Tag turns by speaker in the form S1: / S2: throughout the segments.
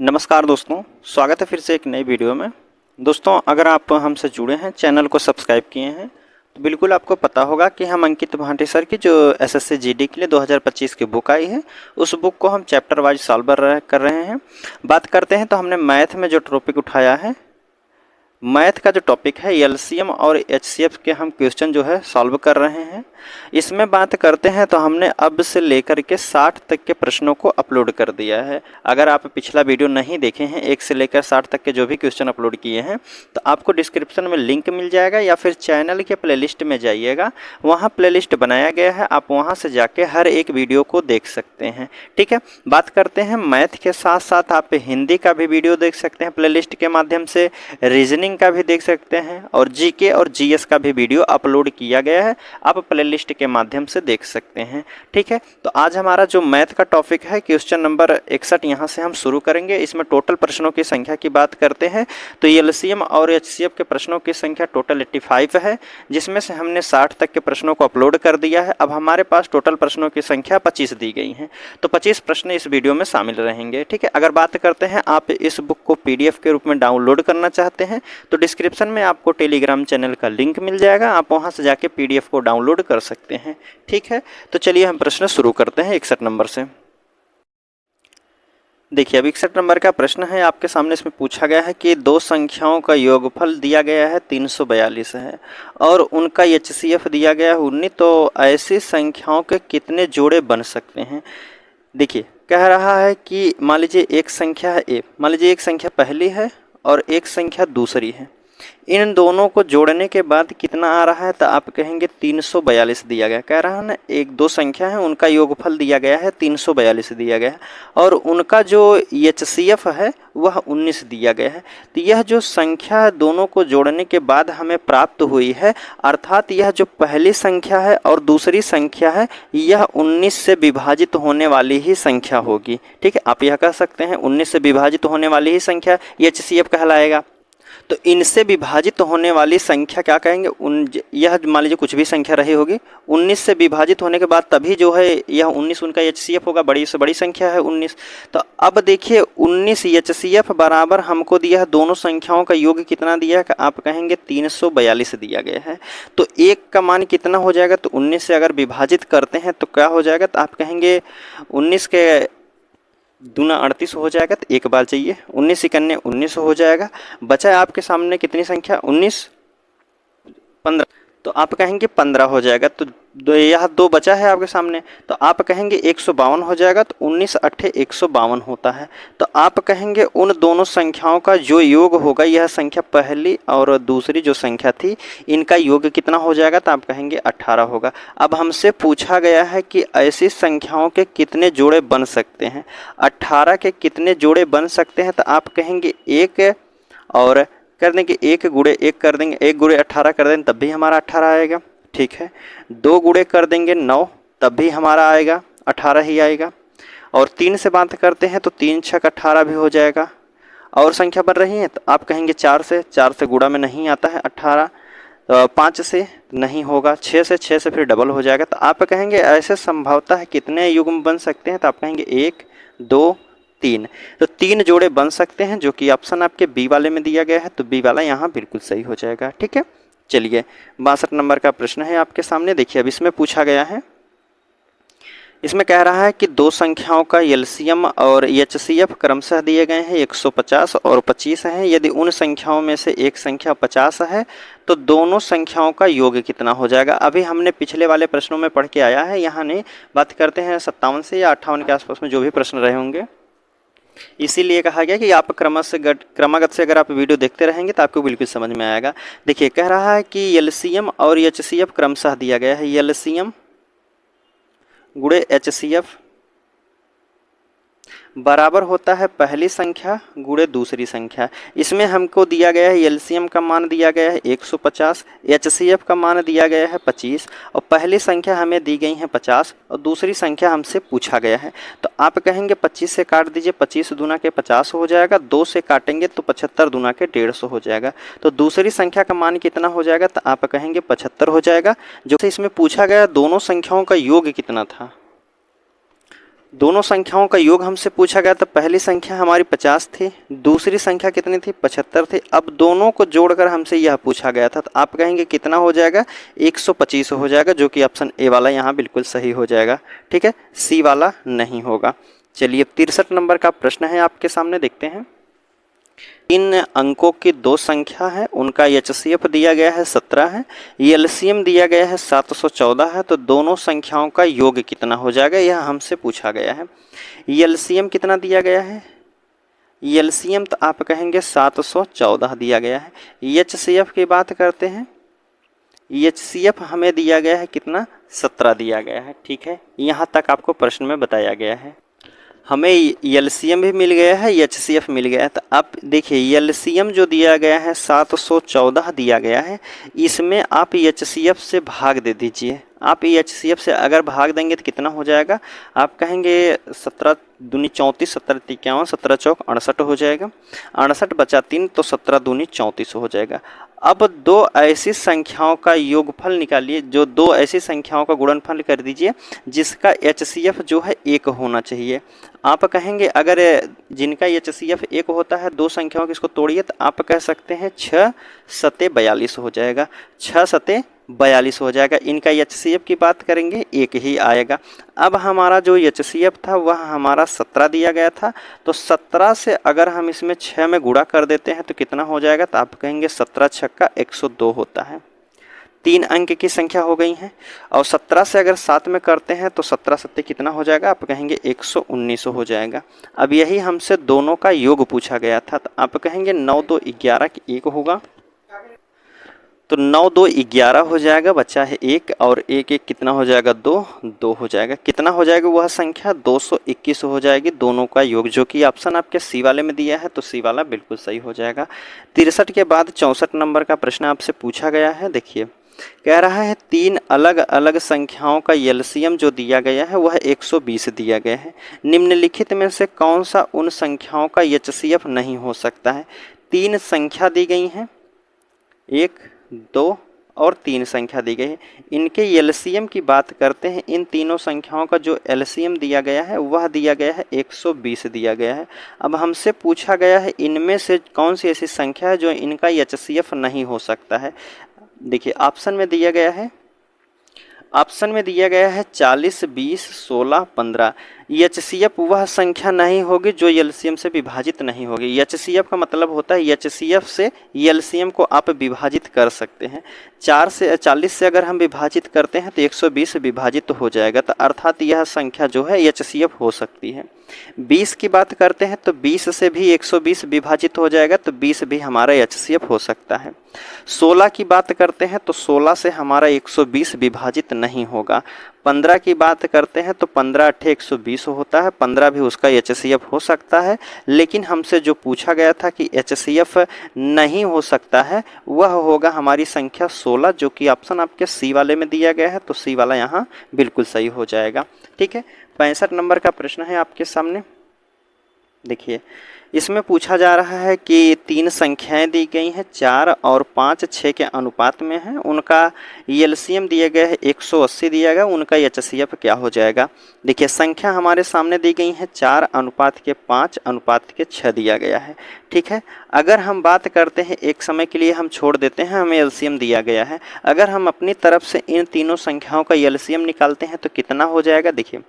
S1: नमस्कार दोस्तों, स्वागत है फिर से एक नई वीडियो में। दोस्तों, अगर आप हमसे जुड़े हैं, चैनल को सब्सक्राइब किए हैं, तो बिल्कुल आपको पता होगा कि हम अंकित भांटे सर की जो एसएससी जीडी के लिए 2025 की बुक आई है, उस बुक को हम चैप्टर वाइज सॉल्व कर रहे हैं। बात करते हैं तो हमने मैथ में जो टॉपिक उठाया है, मैथ का जो टॉपिक है एलसीएम और एचसीएफ के हम क्वेश्चन जो है सॉल्व कर रहे हैं। इसमें बात करते हैं तो हमने अब से लेकर के 60 तक के प्रश्नों को अपलोड कर दिया है। अगर आप पिछला वीडियो नहीं देखे हैं, 1 से लेकर 60 तक के जो भी क्वेश्चन अपलोड किए हैं, तो आपको डिस्क्रिप्शन में लिंक मिल जाएगा या फिर चैनल के प्लेलिस्ट में जाइएगा, वहाँ प्लेलिस्ट बनाया गया है, आप वहाँ से जाके हर एक वीडियो को देख सकते हैं। ठीक है, बात करते हैं मैथ के साथ साथ आप हिंदी का भी वीडियो देख सकते हैं प्लेलिस्ट के माध्यम से, रीजनिंग का भी देख सकते हैं और जीके और जीएस का भी वीडियो अपलोड किया गया है, आप प्लेलिस्ट के माध्यम से देख सकते हैं। ठीक है, तो आज हमारा जो मैथ का टॉपिक है क्वेश्चन नंबर 61 यहाँ से हम शुरू करेंगे। इसमें टोटल प्रश्नों की संख्या की बात करते हैं तो एलसीएम और एचसीएफ के प्रश्नों की संख्या टोटल 85 है, जिसमें से हमने 60 तक के प्रश्नों को अपलोड कर दिया है। अब हमारे पास टोटल प्रश्नों की संख्या 25 दी गई है, तो 25 प्रश्न इस वीडियो में शामिल रहेंगे। ठीक है, अगर बात करते हैं आप इस बुक को पीडीएफ के रूप में डाउनलोड करना चाहते हैं तो डिस्क्रिप्शन में आपको टेलीग्राम चैनल का लिंक मिल जाएगा, आप वहां से जाके पीडीएफ को डाउनलोड कर सकते हैं। ठीक है, तो चलिए हम प्रश्न शुरू करते हैं 61 नंबर से। देखिए, अब 61 नंबर का प्रश्न है आपके सामने। इसमें पूछा गया है कि दो संख्याओं का योगफल दिया गया है 342 है और उनका एचसीएफ दिया गया है 19, तो ऐसी संख्याओं के कितने जोड़े बन सकते हैं। देखिए, कह रहा है कि मान लीजिए एक संख्या है ए, मान लीजिए एक संख्या पहली है और एक संख्या दूसरी है, इन दोनों को जोड़ने के बाद कितना आ रहा है, तो आप कहेंगे 342 दिया गया। कह रहा है ना, एक दो संख्या है उनका योगफल दिया गया है 342 दिया गया है और उनका जो एचसीएफ है वह 19 दिया गया है। तो यह जो संख्या दोनों को जोड़ने के बाद हमें प्राप्त हुई है, अर्थात यह जो पहली संख्या है और दूसरी संख्या है, यह 19 से विभाजित होने वाली ही संख्या होगी। ठीक है, आप यह कह सकते हैं 19 से विभाजित होने वाली ही संख्या एचसीएफ कहलाएगा। तो इनसे विभाजित होने वाली संख्या क्या कहेंगे, यह मान लीजिए कुछ भी संख्या रही होगी, 19 से विभाजित होने के बाद तभी जो है यह 19 उनका एचसीएफ होगा, बड़ी से बड़ी संख्या है 19। तो अब देखिए 19 एचसीएफ बराबर हमको दिया है, दोनों संख्याओं का योग कितना दिया है, आप कहेंगे 342 दिया गया है। तो एक का मान कितना हो जाएगा, तो 19 से अगर विभाजित करते हैं तो क्या हो जाएगा, तो आप कहेंगे 19 के दूना 38 हो जाएगा। तो एक बार चाहिए, 19 इकन्ने 19 हो जाएगा। बचा है आपके सामने कितनी संख्या, 19 15, तो आप कहेंगे 15 हो जाएगा। तो यह दो बचा है आपके सामने, तो आप कहेंगे 152 हो जाएगा। तो 19 अट्ठे 152 होता है। तो आप कहेंगे उन दोनों संख्याओं का जो योग होगा, यह संख्या पहली और दूसरी जो संख्या थी, इनका योग कितना हो जाएगा, तो आप कहेंगे 18 होगा। अब हमसे पूछा गया है कि ऐसी संख्याओं के कितने जोड़े बन सकते हैं, 18 के कितने जोड़े बन सकते हैं, तो आप कहेंगे 1 और कर देंगे 1 गुणे 1 कर देंगे, 1 गुणे 18 कर देंगे तब भी हमारा 18 आएगा। ठीक है, 2 गुणे कर देंगे 9 तब भी हमारा आएगा 18 ही आएगा। और 3 से बात करते हैं तो 3 छक 18 भी हो जाएगा। और संख्या बन रही है तो आप कहेंगे 4 से गुणा में नहीं आता है 18, 5 से नहीं होगा, 6 से फिर डबल हो जाएगा। तो आप कहेंगे ऐसे संभवतः है कितने युग्म बन सकते हैं, तो आप कहेंगे 1 2 3, तो 3 जोड़े बन सकते हैं, जो कि ऑप्शन आपके बी वाले में दिया गया है। तो बी वाला यहाँ बिल्कुल सही हो जाएगा। ठीक है, चलिए 62 नंबर का प्रश्न है आपके सामने। देखिए, अब इसमें पूछा गया है, इसमें कह रहा है कि दो संख्याओं का एलसीएम और एचसीएफ क्रमशः दिए गए हैं 150 और 25 हैं। यदि उन संख्याओं में से एक संख्या 50 है तो दोनों संख्याओं का योग कितना हो जाएगा। अभी हमने पिछले वाले प्रश्नों में पढ़ के आया है, यहाँ नहीं बात करते हैं 57 से या 58 के आसपास में जो भी प्रश्न रहे होंगे, इसीलिए कहा गया कि आप क्रमागत से अगर आप वीडियो देखते रहेंगे तो आपको बिल्कुल समझ में आएगा। देखिए, कह रहा है कि एलसीएम और एचसीएफ क्रमशः दिया गया है, एलसीएम गुणे एचसीएफ बराबर होता है पहली संख्या गुणे दूसरी संख्या। इसमें हमको दिया गया है एलसीएम का मान दिया गया है 150, एचसीएफ का मान दिया गया है 25 और पहली संख्या हमें दी गई है 50 और दूसरी संख्या हमसे पूछा गया है। तो आप कहेंगे 25 से काट दीजिए, 25 दूना के 50 हो जाएगा, 2 से काटेंगे तो 75 दूना के 150 हो जाएगा। तो दूसरी संख्या का मान कितना हो जाएगा, तो आप कहेंगे 75 हो जाएगा। जो इसमें पूछा गया दोनों संख्याओं का योग कितना था, दोनों संख्याओं का योग हमसे पूछा गया, तो पहली संख्या हमारी 50 थी, दूसरी संख्या कितनी थी 75 थी। अब दोनों को जोड़कर हमसे यह पूछा गया था, तो आप कहेंगे कितना हो जाएगा 125 हो जाएगा, जो कि ऑप्शन ए वाला यहाँ बिल्कुल सही हो जाएगा। ठीक है, सी वाला नहीं होगा। चलिए 63 नंबर का प्रश्न है आपके सामने, देखते हैं। 3 अंकों की दो संख्या है, उनका एचसीएफ दिया गया है 17 है, एलसीएम दिया गया है 714 है, तो दोनों संख्याओं का योग कितना हो जाएगा, यह हमसे पूछा गया है। एलसीएम कितना दिया गया है, एलसीएम तो आप कहेंगे 714 दिया गया है। एचसीएफ की बात करते हैं, एचसीएफ हमें दिया गया है कितना 17 दिया गया है। ठीक है, यहाँ तक आपको प्रश्न में बताया गया है। हमें एलसीएम भी मिल गया है, एचसीएफ मिल गया है। तो आप देखिए एलसीएम जो दिया गया है 714 दिया गया है, इसमें आप एचसीएफ से भाग दे दीजिए। आप एचसीएफ से अगर भाग देंगे तो कितना हो जाएगा, आप कहेंगे 17 दूनी 34, 17 51, 17 चौक 68 हो जाएगा, 68 बचा 3 तो 17 दूनी 34 हो जाएगा। अब दो ऐसी संख्याओं का योगफल निकालिए, जो दो ऐसी संख्याओं का गुणनफल कर दीजिए जिसका एचसीएफ जो है 1 होना चाहिए। आप कहेंगे अगर जिनका एचसीएफ 1 होता है दो संख्याओं की, इसको तोड़िए, तो आप कह सकते हैं 6 सते 42 हो जाएगा, 6 सते 42 हो जाएगा। इनका एचसीएफ की बात करेंगे 1 ही आएगा। अब हमारा जो एचसीएफ था वह हमारा 17 दिया गया था, तो 17 से अगर हम इसमें 6 में गुणा कर देते हैं तो कितना हो जाएगा, तो आप कहेंगे 17 छक्का 102 होता है। 3 अंक की संख्या हो गई है, और 17 से अगर 7 में करते हैं तो 17 सत्ते कितना हो जाएगा, आप कहेंगे 119 हो जाएगा। अब यही हमसे दोनों का योग पूछा गया था, तो आप कहेंगे 9 2 11 1 होगा, तो 9 2 11 हो जाएगा, बचा है 1, और 1 1 कितना हो जाएगा 2 2 हो जाएगा। कितना हो जाएगा वह संख्या 221 हो जाएगी, दोनों का योग, जो कि ऑप्शन आपके सी वाले में दिया है, तो सी वाला बिल्कुल सही हो जाएगा। 63 के बाद 64 नंबर का प्रश्न आपसे पूछा गया है। देखिए कह रहा है 3 अलग अलग संख्याओं का एलसीएम जो दिया गया है वह 120 दिया गया है, निम्नलिखित में से कौन सा उन संख्याओं का एचसीएफ नहीं हो सकता है। 3 संख्या दी गई हैं, 1 2 और 3 संख्या दी गई है, इनके एलसीएम की बात करते हैं। इन तीनों संख्याओं का जो एलसीएम दिया गया है वह दिया गया है 120 दिया गया है। अब हमसे पूछा गया है इनमें से कौन सी ऐसी संख्या है जो इनका एचसीएफ नहीं हो सकता है। देखिए ऑप्शन में दिया गया है, ऑप्शन में दिया गया है 40 20 16 15। एचसीएफ वह संख्या नहीं होगी जो एलसीएम से विभाजित नहीं होगी। एचसीएफ का मतलब होता है एचसीएफ से एलसीएम को आप विभाजित कर सकते हैं। 4 से 40 से अगर हम विभाजित करते हैं तो 120 विभाजित हो जाएगा, तो अर्थात यह संख्या जो है एचसीएफ हो सकती है। 20 की बात करते हैं तो 20 से भी 120 विभाजित हो जाएगा, तो 20 भी हमारा एचसीएफ हो सकता है। 16 की बात करते हैं तो 16 से हमारा 120 विभाजित नहीं होगा। 15 की बात करते हैं तो 15 8 120 होता है, 15 भी उसका एचसीएफ हो सकता है। लेकिन हमसे जो पूछा गया था कि एचसीएफ नहीं हो सकता है वह होगा हमारी संख्या 16, जो कि ऑप्शन आपके सी वाले में दिया गया है, तो सी वाला यहाँ बिल्कुल सही हो जाएगा। ठीक है, 65 नंबर का प्रश्न है आपके सामने। देखिए इसमें पूछा जा रहा है कि 3 संख्याएं दी गई हैं, 4 और 5 6 के अनुपात में हैं, उनका एलसीएम दिया गया है 180 दिया गया, उनका एचसीएफ क्या हो जाएगा। देखिए संख्या हमारे सामने दी गई है 4 अनुपात के 5 अनुपात के 6 दिया गया है। ठीक है, अगर हम बात करते हैं एक समय के लिए हम छोड़ देते हैं, हमें एलसीएम दिया गया है, अगर हम अपनी तरफ से इन तीनों संख्याओं का एलसीएम निकालते हैं तो कितना हो जाएगा। देखिए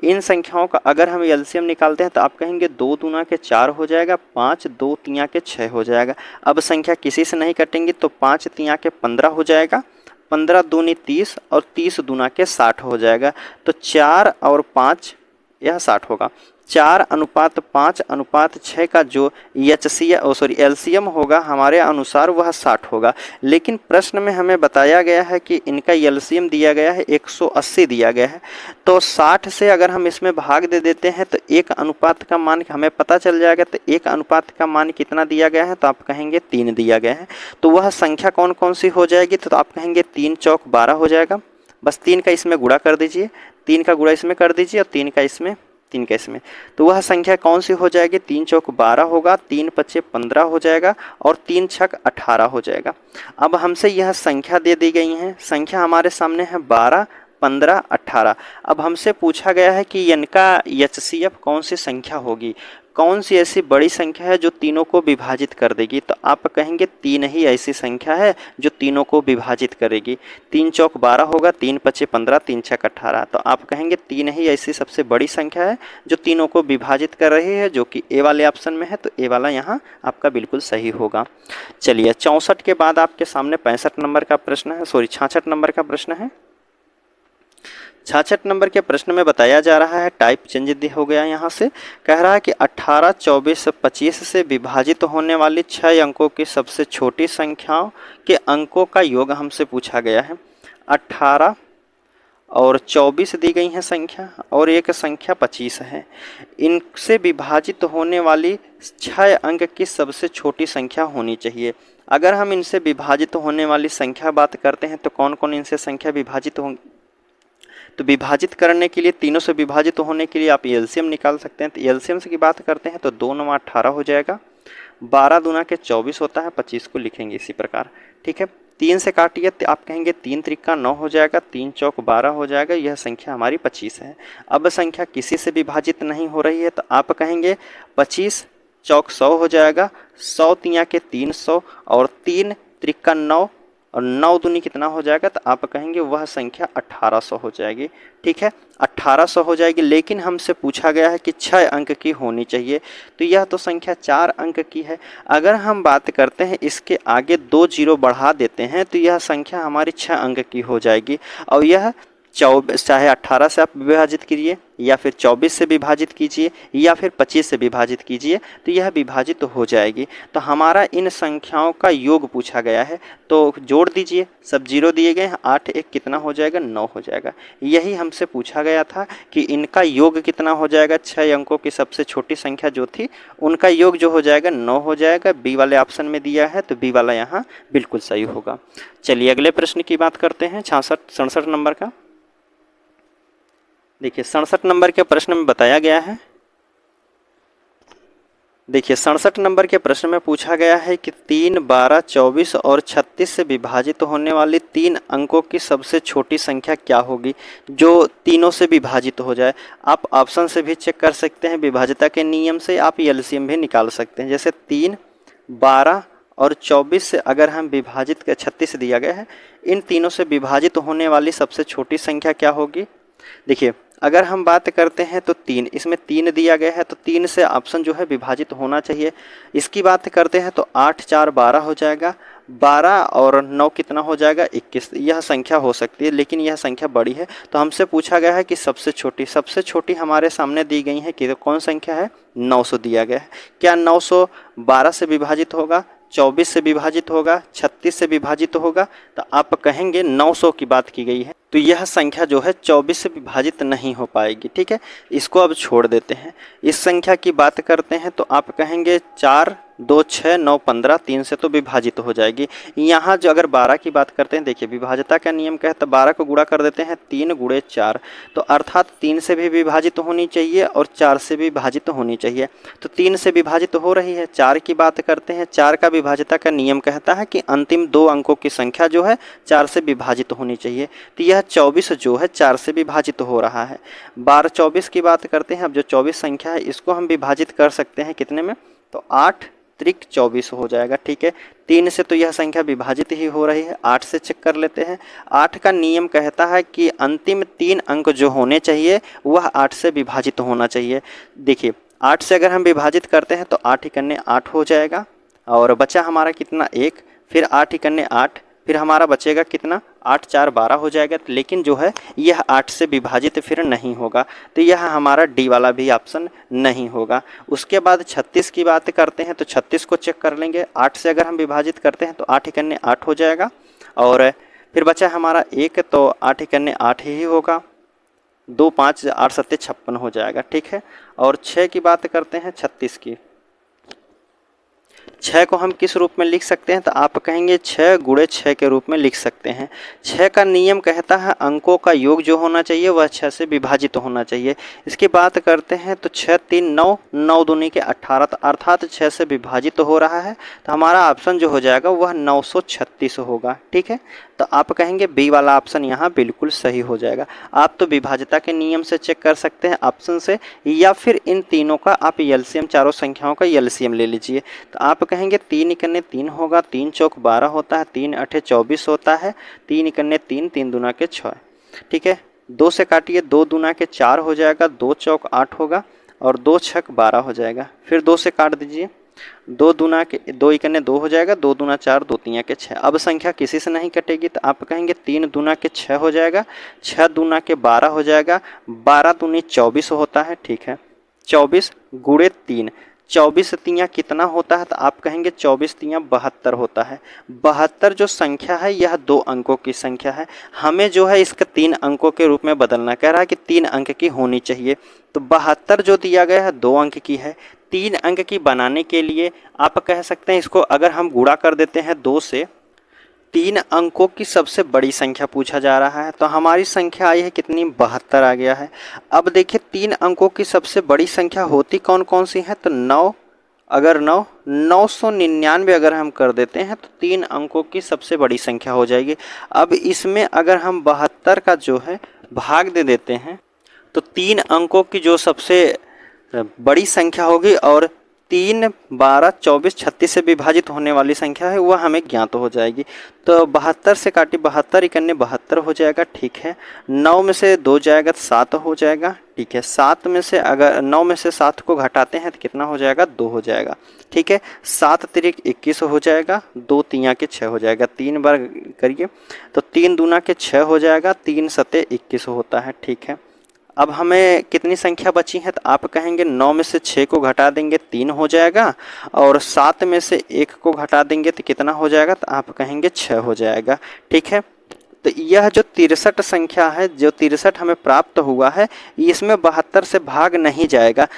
S1: इन संख्याओं का अगर हम एलसीएम निकालते हैं तो आप कहेंगे 2 दूना के 4 हो जाएगा, 5 2 तिया के 6 हो जाएगा। अब संख्या किसी से नहीं कटेंगी तो 5 तिया के 15 हो जाएगा, 15 दूनी 30 और 30 दूना के 60 हो जाएगा, तो 4 और 5 यह 60 होगा। 4 अनुपात 5 अनुपात 6 का जो एलसीएम होगा हमारे अनुसार वह 60 होगा। लेकिन प्रश्न में हमें बताया गया है कि इनका एलसीएम दिया गया है 180 दिया गया है, तो 60 से अगर हम इसमें भाग दे देते हैं तो 1 अनुपात का मान हमें पता चल जाएगा। तो 1 अनुपात का मान कितना दिया गया है, तो आप कहेंगे 3 दिया गया है। तो वह संख्या कौन कौन सी हो जाएगी, तो आप कहेंगे 3 चौक 12 हो जाएगा। बस 3 का इसमें गुणा कर दीजिए, 3 का गुणा इसमें कर दीजिए और 3 का इसमें, तो वह संख्या कौन सी हो जाएगी। 3 चौक 12 होगा, 3 पच्चे 15 हो जाएगा और 3 छक 18 हो जाएगा। अब हमसे यह संख्या दे दी गई है, संख्या हमारे सामने है 12 15, 18। अब हमसे पूछा गया है कि इनका एचसीएफ कौन सी संख्या होगी, कौन सी ऐसी बड़ी संख्या है जो तीनों को विभाजित कर देगी। तो आप कहेंगे 3 ही ऐसी संख्या है जो तीनों को विभाजित करेगी। 3 चौक 12 होगा, 3 पचे 15, 3 छक 18। तो आप कहेंगे 3 ही ऐसी सबसे बड़ी संख्या है जो तीनों को विभाजित कर रही है, जो कि ए वाले ऑप्शन में है। तो ए वाला यहाँ आपका बिल्कुल सही होगा। चलिए 64 के बाद आपके सामने 65 नंबर का प्रश्न है, 66 नंबर का प्रश्न है। 66 नंबर के प्रश्न में बताया जा रहा है, टाइप चेंज हो गया यहाँ से। कह रहा है कि 18, 24, 25 से विभाजित होने वाली 6 अंकों की सबसे छोटी संख्याओं के अंकों का योग हमसे पूछा गया है। 18 और 24 दी गई है संख्या, और एक संख्या 25 है। इनसे विभाजित होने वाली 6 अंक की सबसे छोटी संख्या होनी चाहिए। अगर हम इनसे विभाजित होने वाली संख्या बात करते हैं तो कौन कौन इनसे संख्या विभाजित होंगी। तो विभाजित करने के लिए, तीनों से विभाजित होने के लिए आप एलसीएम निकाल सकते हैं। तो एलसीएम की बात करते हैं तो 2 9 18 हो जाएगा, 12 दूना के 24 होता है, 25 को लिखेंगे इसी प्रकार। ठीक है, 3 से काटिए तो आप कहेंगे 3 त्रिका 9 हो जाएगा, 3 चौक 12 हो जाएगा। यह संख्या हमारी 25 है। अब संख्या किसी से विभाजित नहीं हो रही है तो आप कहेंगे 25 चौक 100 हो जाएगा, 100 तिया के 300 और 3 त्रिका 9 और 9 दूनी कितना हो जाएगा। तो आप कहेंगे वह संख्या 1800 हो जाएगी। ठीक है, 1800 हो जाएगी। लेकिन हमसे पूछा गया है कि 6 अंक की होनी चाहिए, तो यह तो संख्या 4 अंक की है। अगर हम बात करते हैं इसके आगे 2 जीरो बढ़ा देते हैं तो यह संख्या हमारी 6 अंक की हो जाएगी। और यह 24, चाहे 18 से आप विभाजित कीजिए या फिर 24 से विभाजित कीजिए या फिर 25 से विभाजित कीजिए, तो यह विभाजित हो जाएगी। तो हमारा इन संख्याओं का योग पूछा गया है, तो जोड़ दीजिए, सब जीरो दिए गए हैं। 8 1 कितना हो जाएगा, 9 हो जाएगा। यही हमसे पूछा गया था कि इनका योग कितना हो जाएगा। 6 अंकों की सबसे छोटी संख्या जो थी उनका योग जो हो जाएगा 9 हो जाएगा। बी वाले ऑप्शन में दिया है तो बी वाला यहाँ बिल्कुल सही होगा। चलिए अगले प्रश्न की बात करते हैं, 67 नंबर का। देखिए 67 नंबर के प्रश्न में बताया गया है, देखिए 67 नंबर के प्रश्न में पूछा गया है कि 3, 12, 24 और 36 से विभाजित होने वाली 3 अंकों की सबसे छोटी संख्या क्या होगी जो तीनों से विभाजित हो जाए। आप ऑप्शन से भी चेक कर सकते हैं, विभाज्यता के नियम से आप एलसीएम भी निकाल सकते हैं। जैसे 3, 12 और 24 से अगर हम विभाजित कर, 36 दिया गया है, इन तीनों से विभाजित होने वाली सबसे छोटी संख्या क्या होगी। देखिए अगर हम बात करते हैं तो 3, इसमें 3 दिया गया है तो 3 से ऑप्शन जो है विभाजित होना चाहिए। इसकी बात करते हैं तो 8 4 12 हो जाएगा, 12 और 9 कितना हो जाएगा, 21। यह संख्या हो सकती है लेकिन यह संख्या बड़ी है। तो हमसे पूछा गया है कि सबसे छोटी हमारे सामने दी गई है कि तो कौन संख्या है, 900 दिया गया है। क्या 900 12 से विभाजित होगा, 24 से विभाजित होगा, 36 से विभाजित होगा। तो आप कहेंगे 900 की बात की गई है तो यह संख्या जो है 24 से विभाजित नहीं हो पाएगी। ठीक है, इसको अब छोड़ देते हैं। इस संख्या की बात करते हैं तो आप कहेंगे 4 2 6 9 15, 3 से तो विभाजित हो जाएगी। यहाँ जो अगर 12 की बात करते हैं, देखिए विभाज्यता का नियम क्या है, तो 12 को गुणा कर देते हैं 3 गुणे 4, तो अर्थात 3 से भी विभाजित होनी चाहिए और 4 से भी विभाजित होनी चाहिए। तो 3 से विभाजित हो रही है। 4 की बात करते हैं, 4 का विभाज्यता का नियम कहता है कि अंतिम 2 अंकों की संख्या जो है 4 से विभाजित होनी चाहिए। तो यह 24 जो है 4 से विभाजित हो रहा है। 12 24 की बात करते हैं, अब जो 24 संख्या है इसको हम विभाजित कर सकते हैं कितने में, तो 8 त्रिक 24 हो जाएगा। ठीक है, 3 से तो यह संख्या विभाजित ही हो रही है। 8 से चेक कर लेते हैं। 8 का नियम कहता है कि अंतिम 3 अंक जो होने चाहिए वह 8 से विभाजित होना चाहिए। देखिए 8 से अगर हम विभाजित करते हैं तो 8 इकन्ने 8 हो जाएगा और बचा हमारा कितना 1, फिर 8 इकन्ने 8, फिर हमारा बचेगा कितना 8 4 12 हो जाएगा। लेकिन जो है यह 8 से विभाजित फिर नहीं होगा, तो यह हमारा डी वाला भी ऑप्शन नहीं होगा। उसके बाद 36 की बात करते हैं तो 36 को चेक कर लेंगे। 8 से अगर हम विभाजित करते हैं तो 8 इकन्ने 8 हो जाएगा और फिर बचा हमारा 1, तो 8 इकन्ने 8 ही होगा। 2 5 8 7 56 हो जाएगा। ठीक है, और 6 की बात करते हैं 36 की, 6 को हम किस रूप में लिख सकते हैं, तो आप कहेंगे 6 गुणे 6 के रूप में लिख सकते हैं। 6 का नियम कहता है अंकों का योग जो होना चाहिए वह 6 से विभाजित होना चाहिए। इसकी बात करते हैं तो 6 3 9, 9 दूनी के 18, अर्थात 6 से विभाजित हो रहा है, तो हमारा ऑप्शन जो हो जाएगा वह 936 होगा। ठीक है, तो आप कहेंगे बी वाला ऑप्शन यहाँ बिल्कुल सही हो जाएगा। आप तो विभाज्यता के नियम से चेक कर सकते हैं ऑप्शन से, या फिर इन तीनों का आप एलसीएम, चारों संख्याओं का एलसीएम ले लीजिए। तो आप कहेंगे 3 इकन्ने 3 होगा, 3 चौक 12 होता है, 3 अठे 24 होता है, 3 इकन्ने 3, 3 दूना के 6। ठीक है, 2 से काटिए, 2 दूना के 4 हो जाएगा, 2 चौक 8 होगा और 2 छक 12 हो जाएगा। फिर 2 से काट दीजिए, 2 दूना के 2 इकन्ने 2 हो जाएगा, 2 दूना 4, 2 तिया के 6। अब संख्या किसी से नहीं कटेगी, तो आप कहेंगे 3 दूना के 6 हो जाएगा, 6 दूना के 12 हो जाएगा, 12 दूनी 24 होता है। ठीक है, 24 गुणे 3, 24 तिया कितना होता है, तो आप कहेंगे 24 तिया 72 होता है। 72 जो संख्या है यह 2 अंकों की संख्या है, हमें जो है इसका 3 अंकों के रूप में बदलना, कह रहा है कि 3 अंक की होनी चाहिए। तो 72 जो दिया गया है 2 अंक की है। 3 अंक की बनाने के लिए आप कह सकते हैं इसको अगर हम गुणा कर देते हैं 2 से, 3 अंकों की सबसे बड़ी संख्या पूछा जा रहा है, तो हमारी संख्या आई है कितनी, 72 आ गया है। अब देखिए 3 अंकों की सबसे बड़ी संख्या होती कौन कौन सी है, तो 9, अगर 999 अगर हम कर देते हैं तो 3 अंकों की सबसे बड़ी संख्या हो जाएगी। अब इसमें अगर हम 72 का जो है भाग दे देते हैं तो 3 अंकों की जो सबसे बड़ी संख्या होगी और 3, 12, 24, 36 से विभाजित होने वाली संख्या है वह हमें ज्ञात हो जाएगी। तो 72 से काटी, 72 इकन्ने 72 हो जाएगा। ठीक है, 9 में से 2 जाएगा तो 7 हो जाएगा। ठीक है, 7 में से अगर 9 में से 7 को घटाते हैं तो कितना हो जाएगा, 2 हो जाएगा। ठीक है, 7 तिरिक 21 हो जाएगा, 2 तिया के 6 हो जाएगा। 3 बार करिए तो 3 दूना के 6 हो जाएगा, 3 सते 21 होता है। ठीक है, अब हमें कितनी संख्या बची है, तो आप कहेंगे 9 में से 6 को घटा देंगे 3 हो जाएगा, और 7 में से 1 को घटा देंगे तो कितना हो जाएगा, तो आप कहेंगे 6 हो जाएगा। ठीक है, तो यह जो 63 संख्या है, जो 63 हमें प्राप्त हुआ है, इसमें 72 से भाग नहीं जाएगा।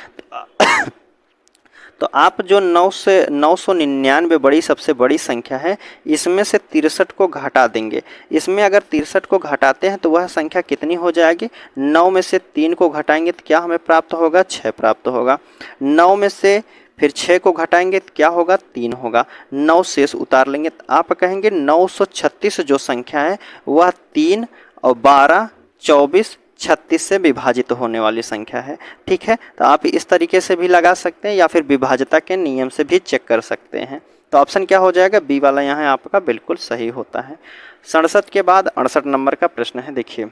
S1: तो आप जो 999 बड़ी सबसे बड़ी संख्या है, इसमें से 63 को घटा देंगे। इसमें अगर 63 को घटाते हैं तो वह संख्या कितनी हो जाएगी, 9 में से 3 को घटाएंगे तो क्या हमें प्राप्त होगा, 6 प्राप्त होगा। 9 में से फिर 6 को घटाएंगे तो क्या होगा, 3 होगा। 9 शेष उतार लेंगे तो आप कहेंगे 936 जो संख्या है वह 3 और 12, 24, 36 से विभाजित होने वाली संख्या है। ठीक है, तो आप इस तरीके से भी लगा सकते हैं या फिर विभाज्यता के नियम से भी चेक कर सकते हैं। तो ऑप्शन क्या हो जाएगा, बी वाला यहाँ आपका बिल्कुल सही होता है। 67 के बाद 68 नंबर का प्रश्न है। देखिए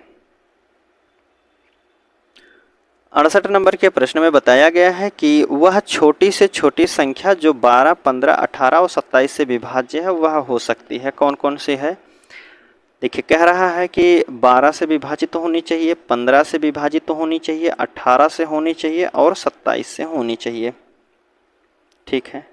S1: 68 नंबर के प्रश्न में बताया गया है कि वह छोटी से छोटी संख्या जो 12, 15, 18 और 27 से विभाज्य है वह हो सकती है। कौन कौन सी है, देखिए कह रहा है कि 12 से विभाजित होनी चाहिए, 15 से विभाजित होनी चाहिए, 18 से होनी चाहिए और 27 से होनी चाहिए। ठीक है,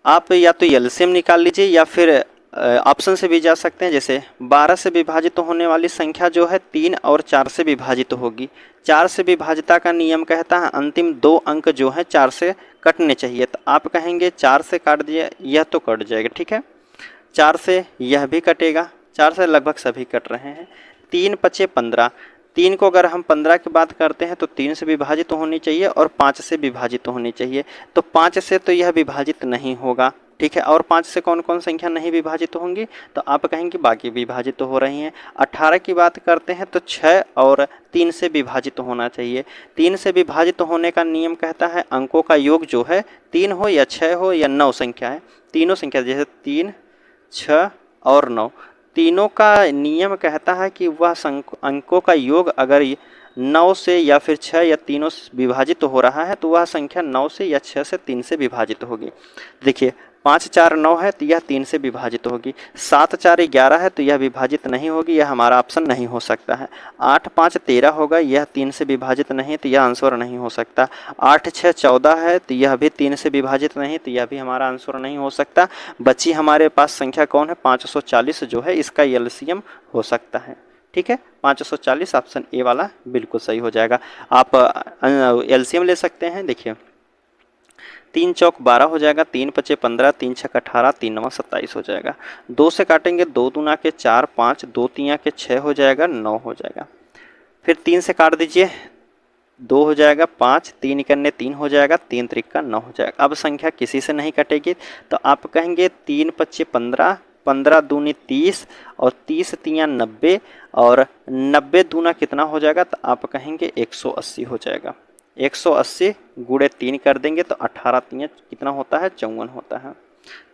S1: आप या तो एलसीएम निकाल लीजिए या फिर ऑप्शन से भी जा सकते हैं। जैसे 12 से विभाजित होने वाली संख्या जो है 3 और 4 से विभाजित होगी। 4 से विभाज्यता का नियम कहता है अंतिम 2 अंक जो है 4 से कटने चाहिए। तो आप कहेंगे 4 से काट दिए, यह तो कट जाएगा। ठीक है, 4 से यह भी कटेगा, 4 से लगभग सभी कट रहे हैं। 3 पचे 15, 3 को अगर हम 15 की बात करते हैं तो 3 से विभाजित होनी चाहिए और 5 से विभाजित होनी चाहिए। तो 5 से तो यह विभाजित नहीं होगा। ठीक है, और 5 से कौन कौन संख्या नहीं विभाजित होंगी, तो आप कहेंगे बाकी विभाजित हो रही हैं। 18 की बात करते हैं तो 6 और 3 से विभाजित होना चाहिए। 3 से विभाजित होने का नियम कहता है अंकों का योग जो है 3 हो या 6 हो या 9 संख्या है, तीनों संख्या जैसे 3, 6 और 9, तीनों का नियम कहता है कि वह अंकों का योग अगर 9 से या फिर 6 या तीनों विभाजित हो रहा है तो वह संख्या 9 से या 6 से 3 से विभाजित होगी। देखिए 5, 4, 9 है तो यह 3 से विभाजित होगी। 7, 4, 11 है तो यह विभाजित नहीं होगी, यह हमारा ऑप्शन नहीं हो सकता है। 8, 5, 13 होगा, यह 3 से विभाजित नहीं तो यह आंसर नहीं हो सकता। 8, 6, 14 है तो यह भी 3 से विभाजित नहीं तो यह भी हमारा आंसर नहीं हो सकता। बची हमारे पास संख्या कौन है, 540 जो है इसका एलसीएम हो सकता है। ठीक है, 540 ऑप्शन ए वाला बिल्कुल सही हो जाएगा। आप एलसीएम ले सकते हैं। देखिए 3 चौक 12 हो जाएगा, 3 पचे 15, 3 छक 18, 3 नवा 27 हो जाएगा। 2 से काटेंगे 2 दूना के 4, 5, 2 तिया के 6 हो जाएगा, 9 हो जाएगा। फिर 3 से काट दीजिए, 2 हो जाएगा, 5, 3 इकन्ने 3 हो जाएगा, 3 त्रिक्का 9 हो जाएगा। अब संख्या किसी से नहीं कटेगी तो आप कहेंगे 3 पच्चे 15, 15 दूनी 30 और 30 तिया 90 और 90 दूना कितना हो जाएगा तो आप कहेंगे 180 हो जाएगा। 180 गुणे 3 कर देंगे तो 18 तिया कितना होता है, 54 होता है।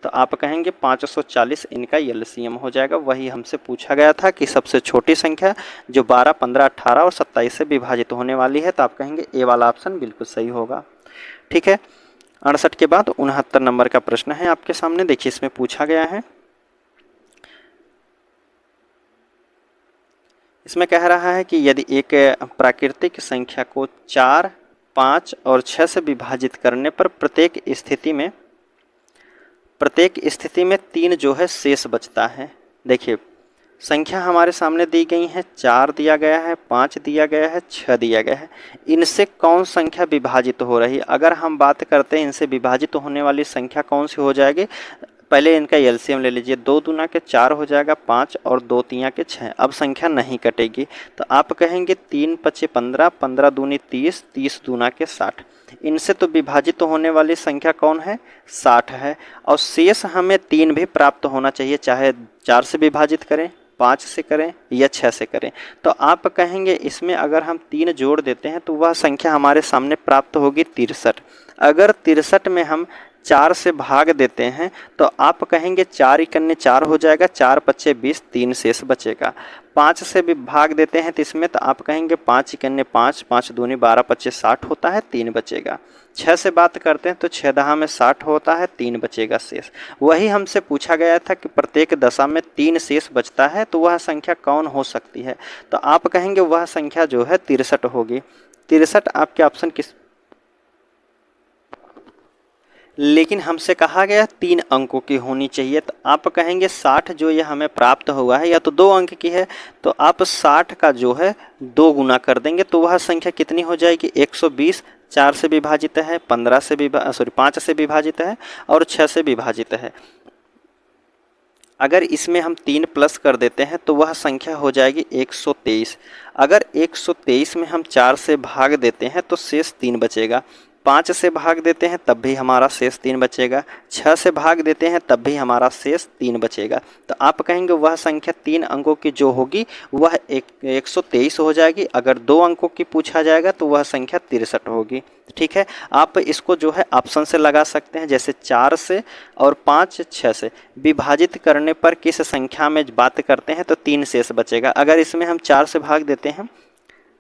S1: तो आप कहेंगे 540 इनका एलसीएम हो जाएगा। वही हमसे पूछा गया था कि सबसे छोटी संख्या जो 12, 15, 18 और 27 से विभाजित होने वाली है, तो आप कहेंगे ए वाला ऑप्शन बिल्कुल सही होगा। ठीक है, 68 के बाद 69 नंबर का प्रश्न है आपके सामने। देखिए इसमें पूछा गया है, इसमें कह रहा है कि यदि एक प्राकृतिक संख्या को 4, 5 और 6 से विभाजित करने पर प्रत्येक स्थिति में 3 जो है शेष बचता है। देखिए संख्या हमारे सामने दी गई है, 4 दिया गया है, 5 दिया गया है, 6 दिया गया है। इनसे कौन संख्या विभाजित हो रही है? अगर हम बात करते हैं इनसे विभाजित होने वाली संख्या कौन सी हो जाएगी, पहले इनका एलसीएम ले लीजिए। 2 दूना के 4 हो जाएगा 5 और 2 तिया के 6। अब संख्या नहीं कटेगी तो आप कहेंगे 3 पचे 15, 15 दूनी 30, 30 दूना के 60। इनसे तो विभाजित होने वाली संख्या कौन है, 60 है। और शेष हमें 3 भी प्राप्त होना चाहिए, चाहे 4 से विभाजित करें, 5 से करें या 6 से करें। तो आप कहेंगे इसमें अगर हम 3 जोड़ देते हैं तो वह संख्या हमारे सामने प्राप्त होगी 63। अगर 63 में हम 4 से भाग देते हैं तो आप कहेंगे 4 इकन्ने 4 हो जाएगा, 4 पच्चे 20, 3 शेष बचेगा। 5 से भी भाग देते हैं तो इसमें तो आप कहेंगे 5 इकन्ने 5, 5 दूनी 12 पच्चे 60 होता है, 3 बचेगा। 6 से बात करते हैं तो 6 दहा में 60 होता है, 3 बचेगा शेष। वही हमसे पूछा गया था कि प्रत्येक दशा में 3 शेष बचता है, तो वह संख्या कौन हो सकती है? तो आप कहेंगे वह संख्या जो है 63 होगी। 63 आपके ऑप्शन किस, लेकिन हमसे कहा गया 3 अंकों की होनी चाहिए। तो आप कहेंगे 60 जो ये हमें प्राप्त हुआ है या तो 2 अंक की है, तो आप 60 का जो है 2 गुना कर देंगे तो वह संख्या कितनी हो जाएगी, 120। 4 से विभाजित है, 5 से विभाजित है और 6 से विभाजित है। अगर इसमें हम 3 प्लस कर देते हैं तो वह संख्या हो जाएगी 123। अगर 123 में हम 4 से भाग देते हैं तो शेष 3 बचेगा। 5 से भाग देते हैं तब भी हमारा शेष 3 बचेगा। 6 से भाग देते हैं तब भी हमारा शेष 3 बचेगा। तो आप कहेंगे वह संख्या 3 अंकों की जो होगी वह 123 हो जाएगी। अगर 2 अंकों की पूछा जाएगा तो वह संख्या 63 होगी। ठीक है, आप इसको जो है ऑप्शन से लगा सकते हैं, जैसे 4 से और 5 6 से विभाजित करने पर किस संख्या में बात करते हैं तो 3 शेष बचेगा। अगर इसमें हम 4 से भाग देते हैं,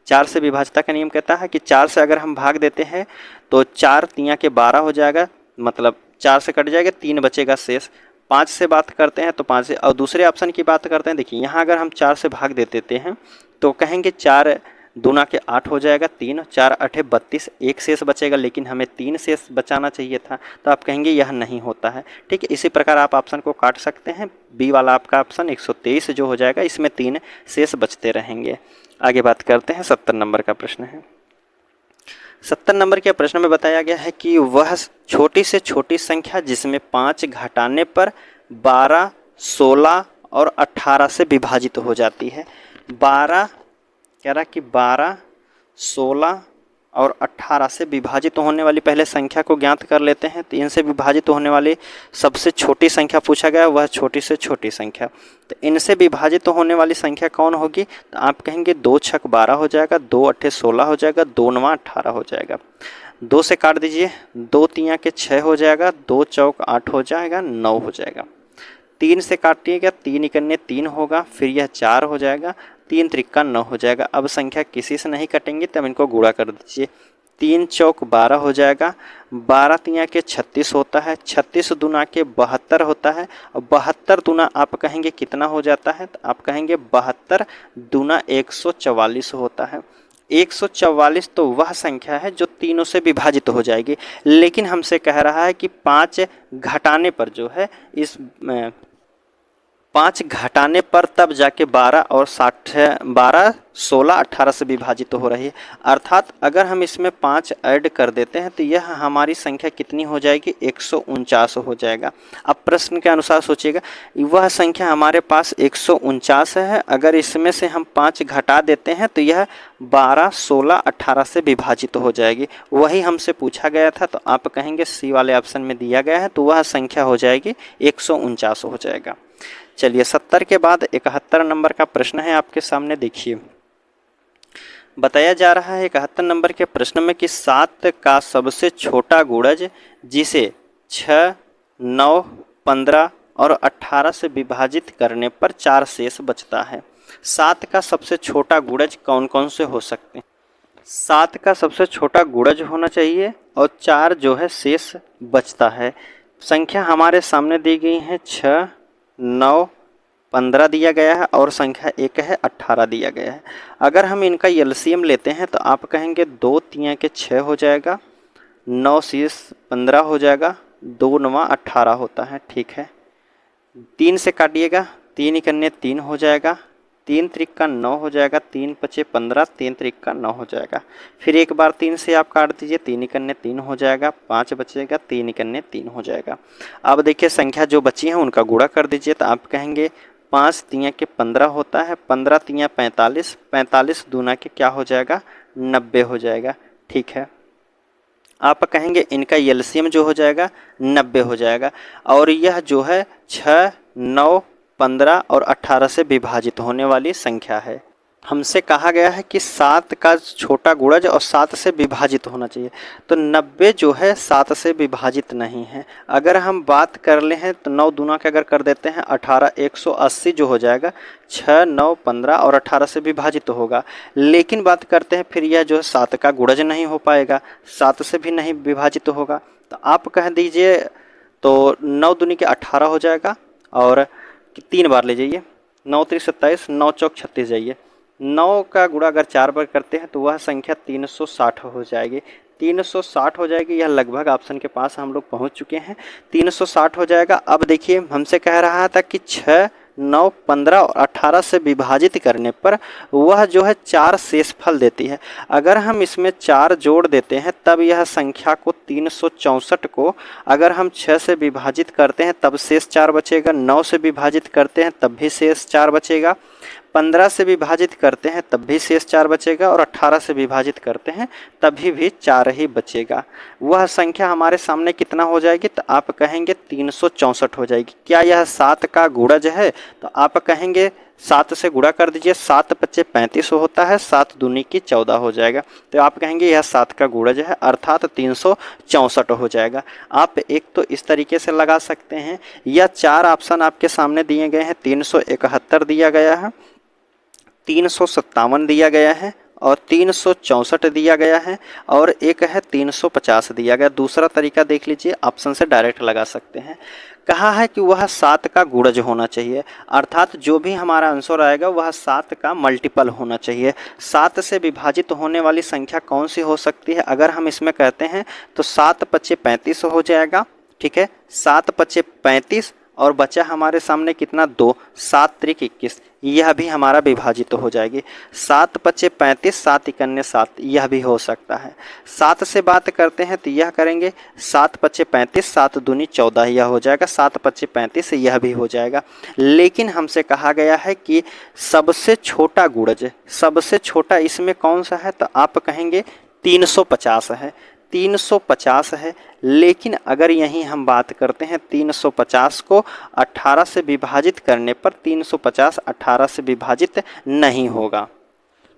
S1: 4 से विभाज्यता का नियम कहता है कि 4 से अगर हम भाग देते हैं तो 4 तिया के 12 हो जाएगा, मतलब 4 से कट जाएगा, 3 बचेगा शेष। 5 से बात करते हैं तो 5 से, और दूसरे ऑप्शन की बात करते हैं, देखिए यहाँ अगर हम 4 से भाग दे देते हैं तो कहेंगे 4 दूना के 8 हो जाएगा, 3, 4 8 32, 1 शेष बचेगा, लेकिन हमें 3 शेष बचाना चाहिए था, तो आप कहेंगे यह नहीं होता है। ठीक है, इसी प्रकार आप ऑप्शन को काट सकते हैं। बी वाला आपका ऑप्शन 123 जो हो जाएगा, इसमें 3 शेष बचते रहेंगे। आगे बात करते हैं, 70 नंबर का प्रश्न है। 70 नंबर के प्रश्न में बताया गया है कि वह छोटी से छोटी संख्या जिसमें 5 घटाने पर 12, 16 और 18 से विभाजित हो जाती है। 12 कह रहा कि 12, 16 और 18 से विभाजित होने वाली पहले संख्या को ज्ञात कर लेते हैं। तो इनसे विभाजित होने वाली सबसे छोटी संख्या पूछा गया, वह छोटी से छोटी संख्या। तो इनसे विभाजित होने वाली संख्या कौन होगी, तो आप कहेंगे 2 छक 12 हो जाएगा, 2 अट्ठे 16 हो जाएगा, 2 नवा 18 हो जाएगा। 2 से काट दीजिए, 2 तिया के 6 हो जाएगा, 2 चौक 8 हो जाएगा, 9 हो जाएगा। 3 से काटिएगा, 3 इकन्ने 3 होगा, फिर यह 4 हो जाएगा, 3 त्रिक्का 9 हो जाएगा। अब संख्या किसी से नहीं कटेंगी, तब इनको गुणा कर दीजिए। 3 चौक 12 हो जाएगा, 12 तिया के 36 होता है, 36 दूना के 72 होता है, और 72 दूना आप कहेंगे कितना हो जाता है, तो आप कहेंगे 72 दूना 144 होता है। 144 तो वह संख्या है जो तीनों से विभाजित हो जाएगी, लेकिन हमसे कह रहा है कि 5 घटाने पर जो है इस 5 घटाने पर तब जाके 12 और 12, 16, 18 से विभाजित तो हो रही है। अर्थात अगर हम इसमें 5 ऐड कर देते हैं तो यह हमारी संख्या कितनी हो जाएगी, 149 हो जाएगा। अब प्रश्न के अनुसार सोचिएगा, वह संख्या हमारे पास 149 है, अगर इसमें से हम 5 घटा देते हैं तो यह 12, 16, 18 से विभाजित हो जाएगी। वही हमसे पूछा गया था, तो आप कहेंगे सी वाले ऑप्शन में दिया गया है, तो वह संख्या हो जाएगी 149 हो जाएगा। चलिए 70 के बाद 71 नंबर का प्रश्न है आपके सामने, देखिए। बताया जा रहा है 71 नंबर के प्रश्न में कि 7 का सबसे छोटा गुणज जिसे 6, 9, 15 और 18 से विभाजित करने पर 4 शेष बचता है। 7 का सबसे छोटा गुणज कौन कौन से हो सकते हैं? 7 का सबसे छोटा गुणज होना चाहिए और 4 जो है शेष बचता है। संख्या हमारे सामने दी गई है 6, 9, 15 दिया गया है और संख्या एक है 18 दिया गया है। अगर हम इनका एलसीएम लेते हैं तो आप कहेंगे 2 तियां के 6 हो जाएगा, 9 शेष 15 हो जाएगा, 2 9 18 होता है, ठीक है। 3 से काटिएगा, 3 इकन्ने 3 हो जाएगा, 3 त्रिक्का 9 हो जाएगा, 3 पचे 15, 3 त्रिक्का 9 हो जाएगा। फिर एक बार 3 से आप काट दीजिए, 3 इकन्ने 3 हो जाएगा, 5 बचेगा, 3 इकन्ने 3 हो जाएगा। अब देखिए संख्या जो बची है उनका गुणा कर दीजिए, तो आप कहेंगे 5 तियां के 15 होता है, 15 तियां 45, 45 दूना के क्या हो जाएगा, 90 हो जाएगा, ठीक है। आप कहेंगे इनका एलसीएम जो हो जाएगा 90 हो जाएगा और यह जो है 6, 9, 15 और 18 से विभाजित होने वाली संख्या है। हमसे कहा गया है कि 7 का छोटा गुणज और 7 से विभाजित होना चाहिए, तो 90 जो है 7 से विभाजित नहीं है। अगर हम बात कर ले हैं तो 9 दूना के अगर कर देते हैं 18, 180 जो हो जाएगा, 6, 9, 15 और 18 से विभाजित होगा। लेकिन बात करते हैं फिर यह जो है 7 का गुणज नहीं हो पाएगा, 7 से भी नहीं विभाजित होगा। तो आप कह दीजिए तो 9 दूनी के 18 हो जाएगा और 3 बार ले जाइए, 9 3 27, 9 चौक 36 जाइए, 9 का गुणा अगर 4 बार करते हैं तो वह संख्या 360 हो जाएगी। 360 हो जाएगी, यह लगभग ऑप्शन के पास हम लोग पहुंच चुके हैं, 360 हो जाएगा। अब देखिए हमसे कह रहा था कि 6, 9, 15 और 18 से विभाजित करने पर वह जो है 4 शेषफल देती है। अगर हम इसमें 4 जोड़ देते हैं तब यह संख्या को 364 को अगर हम 6 से विभाजित करते हैं तब शेष 4 बचेगा, 9 से विभाजित करते हैं तब भी शेष 4 बचेगा, 15 से विभाजित करते हैं तब भी शेष 4 बचेगा और 18 से विभाजित करते हैं तभी भी 4 ही बचेगा। वह संख्या हमारे सामने कितना हो जाएगी, तो आप कहेंगे 364 हो जाएगी। क्या यह 7 का गुणज है, तो आप कहेंगे 7 से गुणा कर दीजिए, 7 पच्चे 35 होता है, 7 दूनी की 14 हो जाएगा, तो आप कहेंगे यह 7 का गुणज है, अर्थात 364 हो जाएगा। आप एक तो इस तरीके से लगा सकते हैं, या 4 ऑप्शन आपके सामने दिए गए हैं, 371 दिया गया है, 357 दिया गया है और 364 दिया गया है और एक है 350 दिया गया। दूसरा तरीका देख लीजिए, ऑप्शन से डायरेक्ट लगा सकते हैं। कहा है कि वह 7 का गुणज होना चाहिए, अर्थात जो भी हमारा आंसर आएगा वह 7 का मल्टीपल होना चाहिए। 7 से विभाजित होने वाली संख्या कौन सी हो सकती है, अगर हम इसमें कहते हैं तो 7 पच्चे 35 हो जाएगा, ठीक है। 7 पच्चे 35 और बचा हमारे सामने कितना, 2, 7 त्रिक 21, यह भी हमारा विभाजित हो जाएगी। 7 पच्चे 35, 7 इकन्ने 7, यह भी हो सकता है। 7 से बात करते हैं तो यह करेंगे 7 पच्चे 35, 7 दूनी 14, यह हो जाएगा। 7 पच्चे 35, यह भी हो जाएगा। लेकिन हमसे कहा गया है कि सबसे छोटा गुणज, सबसे छोटा इसमें कौन सा है, तो आप कहेंगे 350 है, 350 है। लेकिन अगर यहीं हम बात करते हैं 350 को 18 से विभाजित करने पर 350 18 से विभाजित नहीं होगा।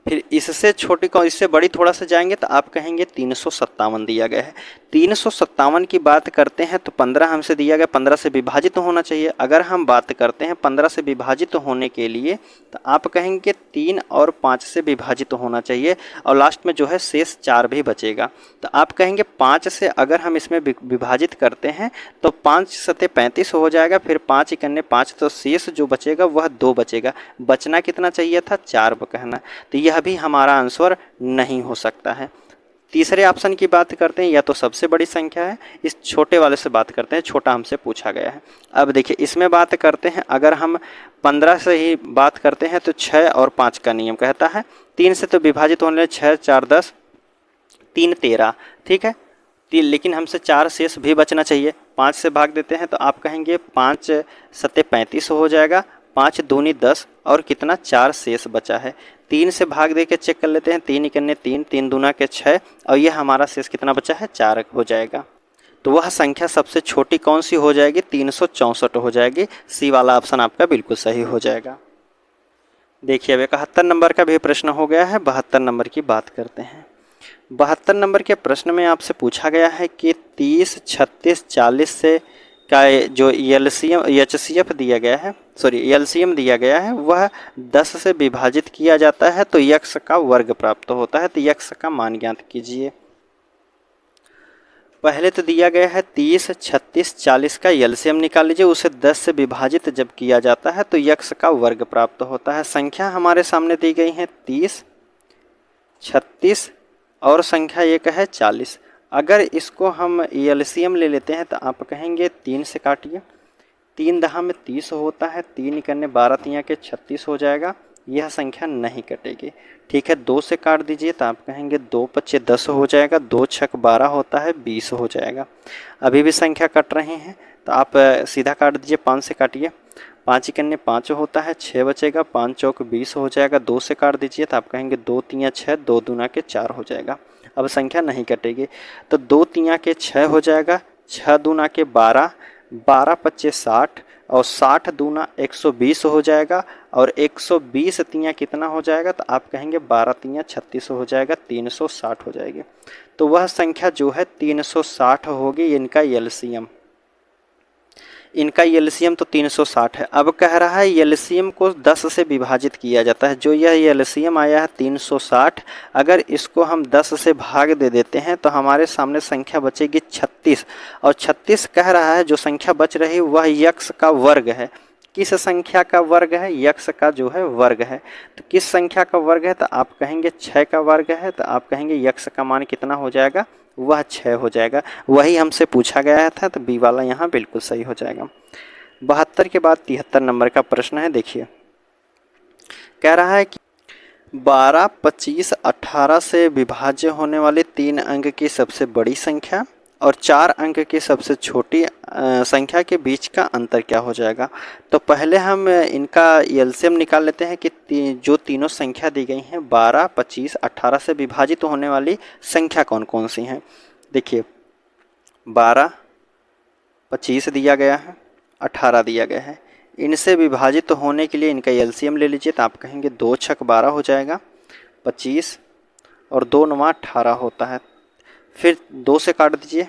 S1: फिर इससे छोटी को इससे बड़ी थोड़ा सा जाएंगे तो आप कहेंगे 357 दिया गया है। 357 की बात करते हैं तो 15 हमसे दिया गया, 15 से विभाजित होना चाहिए। अगर हम बात करते हैं 15 से विभाजित होने के लिए तो आप कहेंगे 3 और 5 से विभाजित होना चाहिए और लास्ट में जो है शेष 4 भी बचेगा। तो आप कहेंगे 5 से अगर हम इसमें विभाजित करते हैं तो 5 सते 35 हो जाएगा, फिर 5 इकन्ने 5, तो शेष जो बचेगा वह 2 बचेगा। बचना कितना चाहिए था, 4 कहना, तो यह भी हमारा आंसर नहीं हो सकता है। तीसरे ऑप्शन की बात करते हैं, या तो सबसे बड़ी संख्या है, इस छोटे वाले से बात करते हैं, छोटा हमसे पूछा गया है। अब देखिए इसमें बात करते हैं, अगर हम 15 से ही बात करते हैं तो 6 और 5 का नियम कहता है। 3 से तो विभाजित होने लगे, 6 4 10, 3 13, ठीक है। लेकिन हमसे 4 शेष भी बचना चाहिए। 5 से भाग देते हैं तो आप कहेंगे 5 सत्ते 35 हो जाएगा, 5 दूनी 10 और कितना 4 शेष बचा है। 3 से भाग दे के चेक कर लेते हैं, 3 इकन्ने 3, 3 दूना के 6 और यह हमारा शेष कितना बचा है 4 हो जाएगा। तो वह संख्या सबसे छोटी कौन सी हो जाएगी, 364 हो जाएगी। सी वाला ऑप्शन आपका बिल्कुल सही हो जाएगा। देखिए अब 71 नंबर का भी प्रश्न हो गया है। 72 नंबर की बात करते हैं। 72 नंबर के प्रश्न में आपसे पूछा गया है कि 30, 36, 40 से का जो एचसीएफ दिया गया है, सॉरी एलसीएम दिया गया है, वह 10 से विभाजित किया जाता है तो यक्स का वर्ग प्राप्त होता है। तो यक्स का मान ज्ञात कीजिए। पहले तो दिया गया है 30, 36, 40 का एलसीएम निकाल लीजिए। उसे 10 से विभाजित जब किया जाता है तो यक्स का वर्ग प्राप्त होता है। संख्या हमारे सामने दी गई है 30, 36 और संख्या एक है 40। अगर इसको हम एलसीएम ले लेते हैं तो आप कहेंगे 3 से काटिए, 3 दहा में 30 होता है, 3 इकन्ने 12 तिया के 36 हो जाएगा। यह संख्या नहीं कटेगी, ठीक है। 2 से काट दीजिए तो आप कहेंगे 2 पच्चे 10 हो जाएगा, 2 छक 12 होता है, 20 हो जाएगा। अभी भी संख्या कट रही हैं तो आप सीधा काट दीजिए, 5 से काटिए, 5 इकन्ने 5 होता है, 6 बचेगा, 5 चौक 20 हो जाएगा। 2 से काट दीजिए तो आप कहेंगे 2 तिया 6, 2 दूना के 4 हो जाएगा। अब संख्या नहीं कटेगी तो 2 तिया के 6 हो जाएगा, 6 दूना के 12, 12 पच्चे 60 और 60 दूना 120 हो जाएगा और 120 तिया कितना हो जाएगा तो आप कहेंगे 12 तिया 36 हो जाएगा, 360 हो जाएगी। तो वह संख्या जो है 360 होगी। इनका एलसीएम तो 360 है। अब कह रहा है एलसीएम को 10 से विभाजित किया जाता है। जो यह एलसीएम आया है 360, अगर इसको हम 10 से भाग दे देते हैं तो हमारे सामने संख्या बचेगी 36 और 36 कह रहा है जो संख्या बच रही वह यक्स का वर्ग है। किस संख्या का वर्ग है, यक्स का जो है वर्ग है। तो किस संख्या का वर्ग है तो आप कहेंगे 6 का वर्ग है, तो आप कहेंगे यक्स का मान कितना हो जाएगा, वह 6 हो जाएगा। वही हमसे पूछा गया था तो बी वाला यहाँ बिल्कुल सही हो जाएगा। 72 के बाद 73 नंबर का प्रश्न है। देखिए कह रहा है कि 12, 25, 18 से विभाज्य होने वाले 3 अंक की सबसे बड़ी संख्या और 4 अंक की सबसे छोटी संख्या के बीच का अंतर क्या हो जाएगा। तो पहले हम इनका एलसीएम निकाल लेते हैं कि जो तीनों संख्या दी गई हैं 12, 25, 18 से विभाजित होने वाली संख्या कौन कौन सी हैं। देखिए 12, 25 दिया गया है, 18 दिया गया है। इनसे विभाजित होने के लिए इनका एलसीएम ले लीजिए तो आप कहेंगे 2 छक 12 हो जाएगा, 25 और 2 9 18 होता है। फिर 2 से काट दीजिए,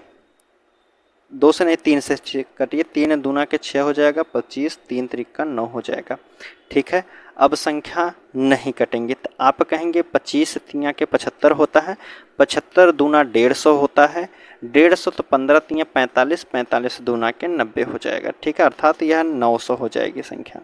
S1: 2 से नहीं 3 से काटिए, 3 दूना के 6 हो जाएगा, 25, 3 त्रिका 9 हो जाएगा, ठीक है। अब संख्या नहीं कटेंगे तो आप कहेंगे 25 तिया के 75 होता है, 75 दूना 150 होता है, 150 तो 15 तिया 45, 45 दूना के 90 हो जाएगा, ठीक है। अर्थात यह 900 हो जाएगी संख्या।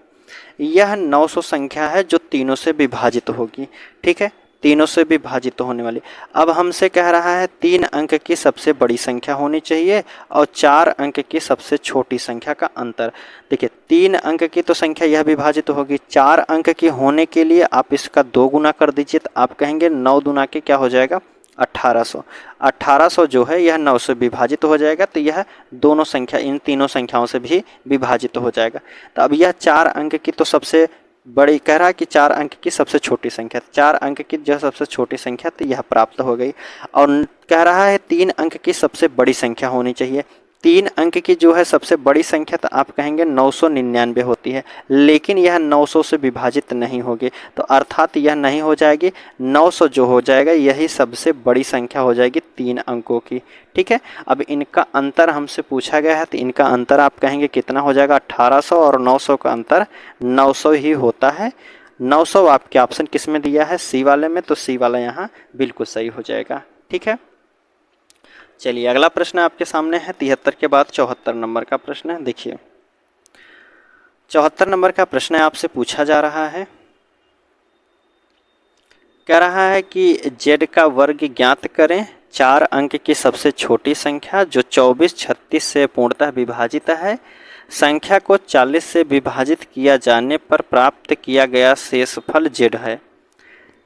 S1: यह 900 संख्या है जो तीनों से विभाजित होगी, ठीक है, तीनों से विभाजित होने वाली। अब हमसे कह रहा है 3 अंक की सबसे बड़ी संख्या होनी चाहिए और 4 अंक की सबसे छोटी संख्या का अंतर। देखिए 3 अंक की तो संख्या यह विभाजित होगी, 4 अंक की होने के लिए आप इसका 2 गुना कर दीजिए तो आप कहेंगे 9 दूना के क्या हो जाएगा 1800। 1800 जो है यह 9 से विभाजित हो जाएगा तो यह दोनों संख्या इन तीनों संख्याओं से भी विभाजित हो जाएगा। तो अब यह 4 अंक की तो सबसे बड़ी कह रहा है कि 4 अंक की सबसे छोटी संख्या, 4 अंक की जो सबसे छोटी संख्या तो यह प्राप्त हो गई। और कह रहा है 3 अंक की सबसे बड़ी संख्या होनी चाहिए। 3 अंक की जो है सबसे बड़ी संख्या तो आप कहेंगे 999 होती है, लेकिन यह 900 से विभाजित नहीं होगी तो अर्थात यह नहीं हो जाएगी। 900 जो हो जाएगा यही सबसे बड़ी संख्या हो जाएगी 3 अंकों की, ठीक है। अब इनका अंतर हमसे पूछा गया है तो इनका अंतर आप कहेंगे कितना हो जाएगा 1800 और 900 का अंतर 900 ही होता है। 900 आपके ऑप्शन किस में दिया है, सी वाले में, तो सी वाला यहाँ बिल्कुल सही हो जाएगा, ठीक है। चलिए अगला प्रश्न आपके सामने है 73 के बाद 74 नंबर का प्रश्न है। देखिए 74 नंबर का प्रश्न आपसे पूछा जा रहा है, कह रहा है कि z का वर्ग ज्ञात करें 4 अंक की सबसे छोटी संख्या जो 24, 36 से पूर्णतः विभाजित है, संख्या को 40 से विभाजित किया जाने पर प्राप्त किया गया शेषफल z है।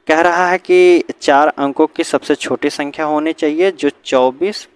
S1: कह रहा है कि 4 अंकों की सबसे छोटी संख्या होनी चाहिए जो 24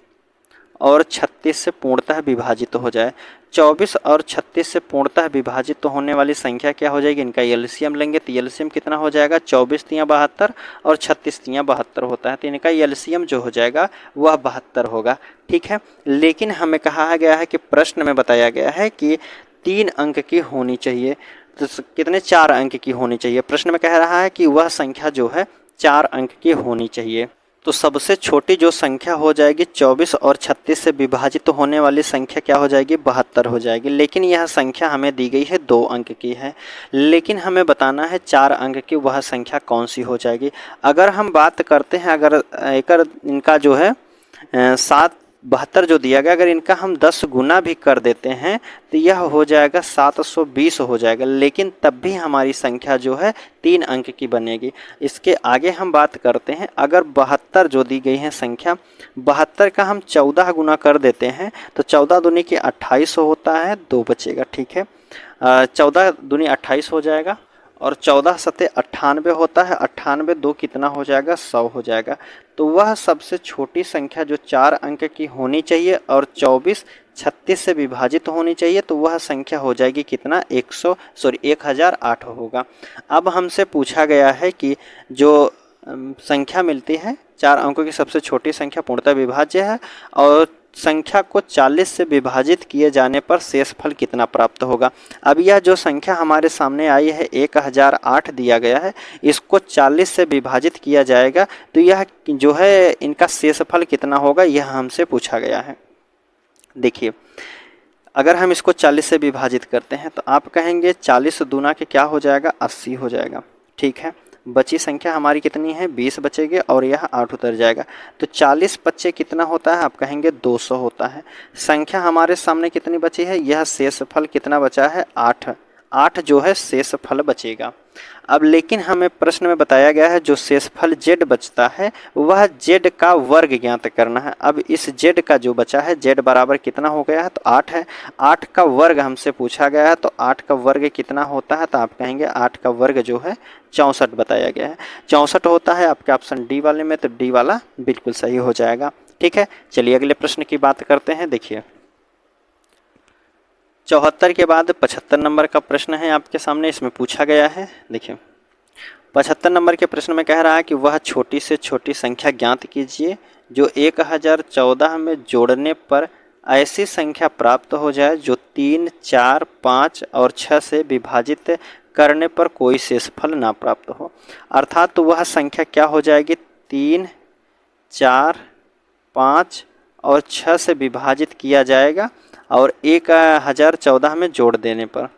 S1: और 36 से पूर्णतः विभाजित हो जाए। 24 और 36 से पूर्णतः विभाजित होने वाली संख्या क्या हो जाएगी, इनका एलसीएम लेंगे तो एलसीएम कितना हो जाएगा, 24 तियाँ 72 और 36 तियाँ 72 होता है, तो इनका एलसीएम जो हो जाएगा वह 72 होगा। ठीक है, लेकिन हमें कहा गया है कि प्रश्न में बताया गया है कि 3 अंक की होनी चाहिए, तो कितने, 4 अंक की होनी चाहिए। प्रश्न में कह रहा है कि वह संख्या जो है 4 अंक की होनी चाहिए। तो सबसे छोटी जो संख्या हो जाएगी 24 और 36 से विभाजित तो होने वाली संख्या क्या हो जाएगी, 72 हो जाएगी। लेकिन यह संख्या हमें दी गई है 2 अंक की है, लेकिन हमें बताना है 4 अंक की वह संख्या कौन सी हो जाएगी। अगर हम बात करते हैं, अगर इनका जो है 72 जो दिया गया, अगर इनका हम 10 गुना भी कर देते हैं तो यह हो जाएगा 720 हो जाएगा, लेकिन तब भी हमारी संख्या जो है 3 अंक की बनेगी। इसके आगे हम बात करते हैं, अगर 72 जो दी गई है संख्या, 72 का हम 14 गुना कर देते हैं तो 14 दूनी की 28 होता है, 2 बचेगा। ठीक है, 14 दूनी 28 हो जाएगा और 14 सते 98 होता है, 98 2 कितना हो जाएगा, 100 हो जाएगा। तो वह सबसे छोटी संख्या जो 4 अंक की होनी चाहिए और 24 36 से विभाजित होनी चाहिए, तो वह संख्या हो जाएगी कितना, 1008 होगा। अब हमसे पूछा गया है कि जो संख्या मिलती है 4 अंकों की सबसे छोटी संख्या पूर्णतः विभाज्य है और संख्या को 40 से विभाजित किए जाने पर शेषफल कितना प्राप्त होगा। अब यह जो संख्या हमारे सामने आई है 1008 दिया गया है, इसको 40 से विभाजित किया जाएगा तो यह जो है इनका शेषफल कितना होगा, यह हमसे पूछा गया है। देखिए, अगर हम इसको 40 से विभाजित करते हैं तो आप कहेंगे 40 दूना के क्या हो जाएगा, 80 हो जाएगा। ठीक है, बची संख्या हमारी कितनी है, 20 बचेगी और यह 8 उतर जाएगा, तो 40 बच्चे कितना होता है, आप कहेंगे 200 होता है। संख्या हमारे सामने कितनी बची है, यह शेषफल कितना बचा है, 8 जो है शेषफल बचेगा। अब लेकिन हमें प्रश्न में बताया गया है जो शेषफल z बचता है वह z का वर्ग ज्ञात करना है। अब इस z का जो बचा है, z बराबर कितना हो गया है, तो 8 है, 8 का वर्ग हमसे पूछा गया है, तो 8 का वर्ग कितना होता है, तो आप कहेंगे 8 का वर्ग जो है 64 बताया गया है, 64 होता है आपके ऑप्शन डी वाले में, तो डी वाला बिल्कुल सही हो जाएगा। ठीक है, चलिए अगले प्रश्न की बात करते हैं। देखिए 74 के बाद 75 नंबर का प्रश्न है आपके सामने, इसमें पूछा गया है। देखिए 75 नंबर के प्रश्न में कह रहा है कि वह छोटी से छोटी संख्या ज्ञात कीजिए जो 1014 में जोड़ने पर ऐसी संख्या प्राप्त हो जाए जो 3, 4, 5 और 6 से विभाजित करने पर कोई शेषफल ना प्राप्त हो। अर्थात तो वह संख्या क्या हो जाएगी, 3, 4, 5 और 6 से विभाजित किया जाएगा और 1014 में जोड़ देने पर।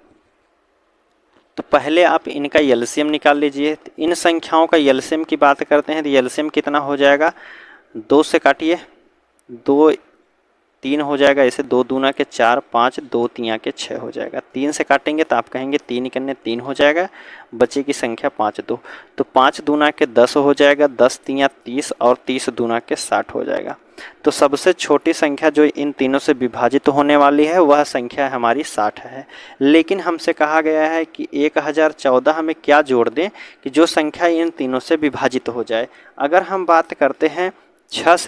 S1: तो पहले आप इनका एलसीएम निकाल लीजिए। इन संख्याओं का एलसीएम की बात करते हैं तो एलसीएम कितना हो जाएगा, 2 से काटिए, 2 3 हो जाएगा, ऐसे 2 दूना के 4, 5 2 तियाँ के 6 हो जाएगा। 3 से काटेंगे तो आप कहेंगे 3 करने 3 हो जाएगा, बचे की संख्या 5 2, तो 5 दूना के 10 हो जाएगा, 10 तियाँ 30 और 30 दूना के 60 हो जाएगा। तो सबसे छोटी संख्या जो इन तीनों से विभाजित होने वाली है वह संख्या हमारी 60 है। लेकिन हमसे कहा गया है कि 1014 में क्या जोड़ दें कि जो संख्या इन तीनों से विभाजित हो जाए। अगर हम बात करते हैं 60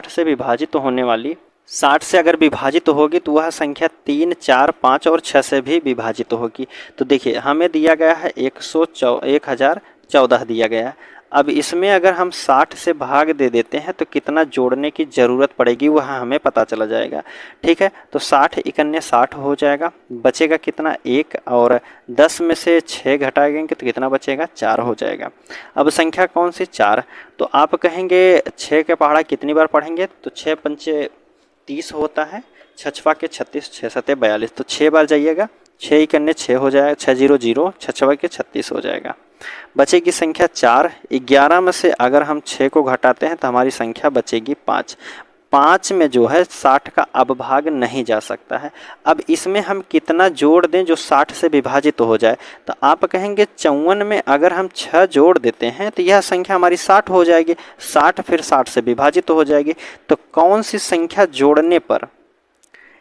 S1: से विभाजित होने वाली, 60 से अगर विभाजित होगी तो वह संख्या 3, 4, 5 और 6 से भी विभाजित होगी। तो देखिए हमें दिया गया है 1014 दिया गया है। अब इसमें अगर हम 60 से भाग दे देते हैं तो कितना जोड़ने की ज़रूरत पड़ेगी वह हमें पता चला जाएगा। ठीक है, तो 60 इकन्ने 60 हो जाएगा, बचेगा कितना 1 और 10 में से 6 घटाएंगे तो कितना बचेगा 4 हो जाएगा। अब संख्या कौन सी 4, तो आप कहेंगे 6 के पहाड़ा कितनी बार पढ़ेंगे, तो 6 पंचे 30 होता है, 6 के 36, 6 सते 42, तो 6 बार जाइएगा, 6 इकन्ने 6 हो जाएगा, 6 0 0, 6 के 36 हो जाएगा। बचेगी संख्या 4। 11 में से अगर हम 6 को घटाते हैं तो हमारी संख्या बचेगी 5। 5 में जो है 60 का अवभाग नहीं जा सकता है। अब इसमें हम कितना जोड़ दें जो 60 से विभाजित हो जाए, तो आप कहेंगे 54 में अगर हम 6 जोड़ देते हैं तो यह संख्या हमारी 60 हो जाएगी। 60 फिर 60 से विभाजित हो जाएगी। तो कौन सी संख्या जोड़ने पर,